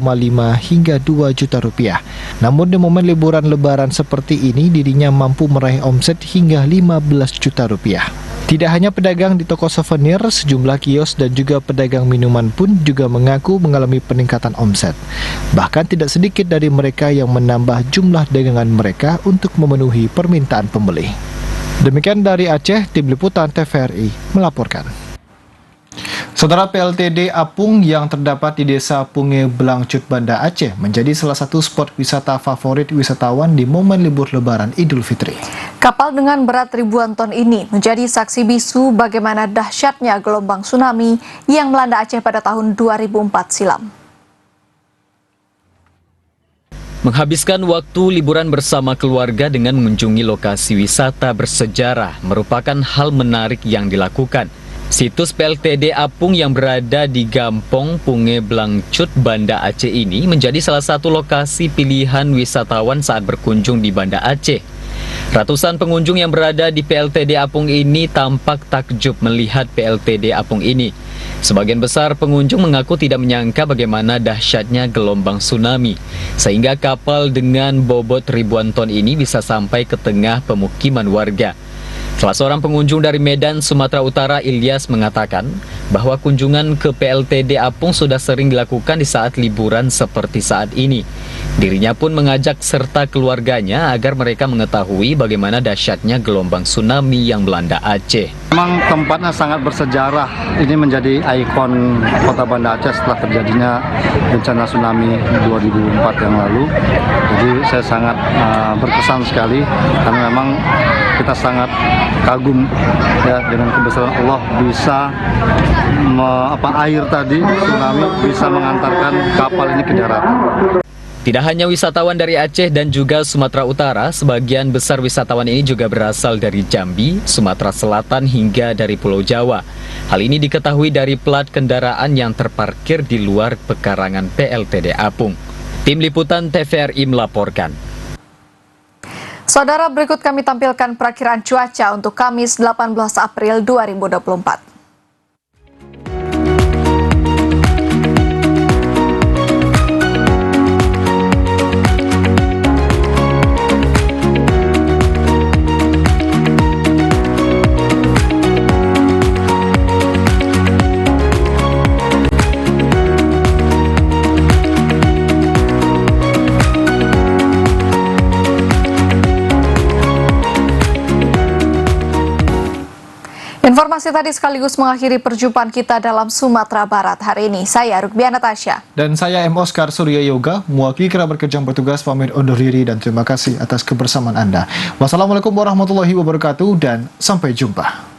hingga 2 juta rupiah. Namun di momen liburan lebaran seperti ini dirinya mampu meraih omset hingga 15 juta rupiah. Tidak hanya pedagang di toko souvenir, sejumlah kios dan juga pedagang minuman pun juga mengaku mengalami peningkatan omset. Bahkan tidak sedikit dari mereka yang menambah jumlah dagangan mereka untuk memenuhi permintaan pembeli. Demikian dari Aceh, Tim Liputan TVRI melaporkan. Saudara, PLTD Apung yang terdapat di Desa Punge Blangcut, Banda Aceh menjadi salah satu spot wisata favorit wisatawan di momen libur lebaran Idul Fitri. Kapal dengan berat ribuan ton ini menjadi saksi bisu bagaimana dahsyatnya gelombang tsunami yang melanda Aceh pada tahun 2004 silam. Menghabiskan waktu liburan bersama keluarga dengan mengunjungi lokasi wisata bersejarah merupakan hal menarik yang dilakukan. Situs PLTD Apung yang berada di Gampong Punge Blangcut, Banda Aceh ini menjadi salah satu lokasi pilihan wisatawan saat berkunjung di Banda Aceh. Ratusan pengunjung yang berada di PLTD Apung ini tampak takjub melihat PLTD Apung ini. Sebagian besar pengunjung mengaku tidak menyangka bagaimana dahsyatnya gelombang tsunami, sehingga kapal dengan bobot ribuan ton ini bisa sampai ke tengah pemukiman warga. Salah seorang pengunjung dari Medan, Sumatera Utara, Ilyas, mengatakan bahwa kunjungan ke PLTD Apung sudah sering dilakukan di saat liburan seperti saat ini. Dirinya pun mengajak serta keluarganya agar mereka mengetahui bagaimana dahsyatnya gelombang tsunami yang melanda Aceh. Memang tempatnya sangat bersejarah. Ini menjadi ikon kota Banda Aceh setelah terjadinya bencana tsunami 2004 yang lalu. Jadi saya sangat berkesan sekali karena memang kita sangat kagum ya dengan kebesaran Allah bisa air tadi tsunami bisa mengantarkan kapal ini ke daratan. Tidak hanya wisatawan dari Aceh dan juga Sumatera Utara, sebagian besar wisatawan ini juga berasal dari Jambi, Sumatera Selatan hingga dari Pulau Jawa. Hal ini diketahui dari plat kendaraan yang terparkir di luar pekarangan PLTD Apung. Tim Liputan TVRI melaporkan. Saudara, berikut kami tampilkan perakiran cuaca untuk Kamis 18 April 2024. Informasi tadi sekaligus mengakhiri perjumpaan kita dalam Sumatera Barat hari ini. Saya Rukbia Natasha. Dan saya M. Oscar Surya Yoga, mewakili kerabat kerja yang bertugas pamit undur diri dan terima kasih atas kebersamaan Anda. Wassalamualaikum warahmatullahi wabarakatuh dan sampai jumpa.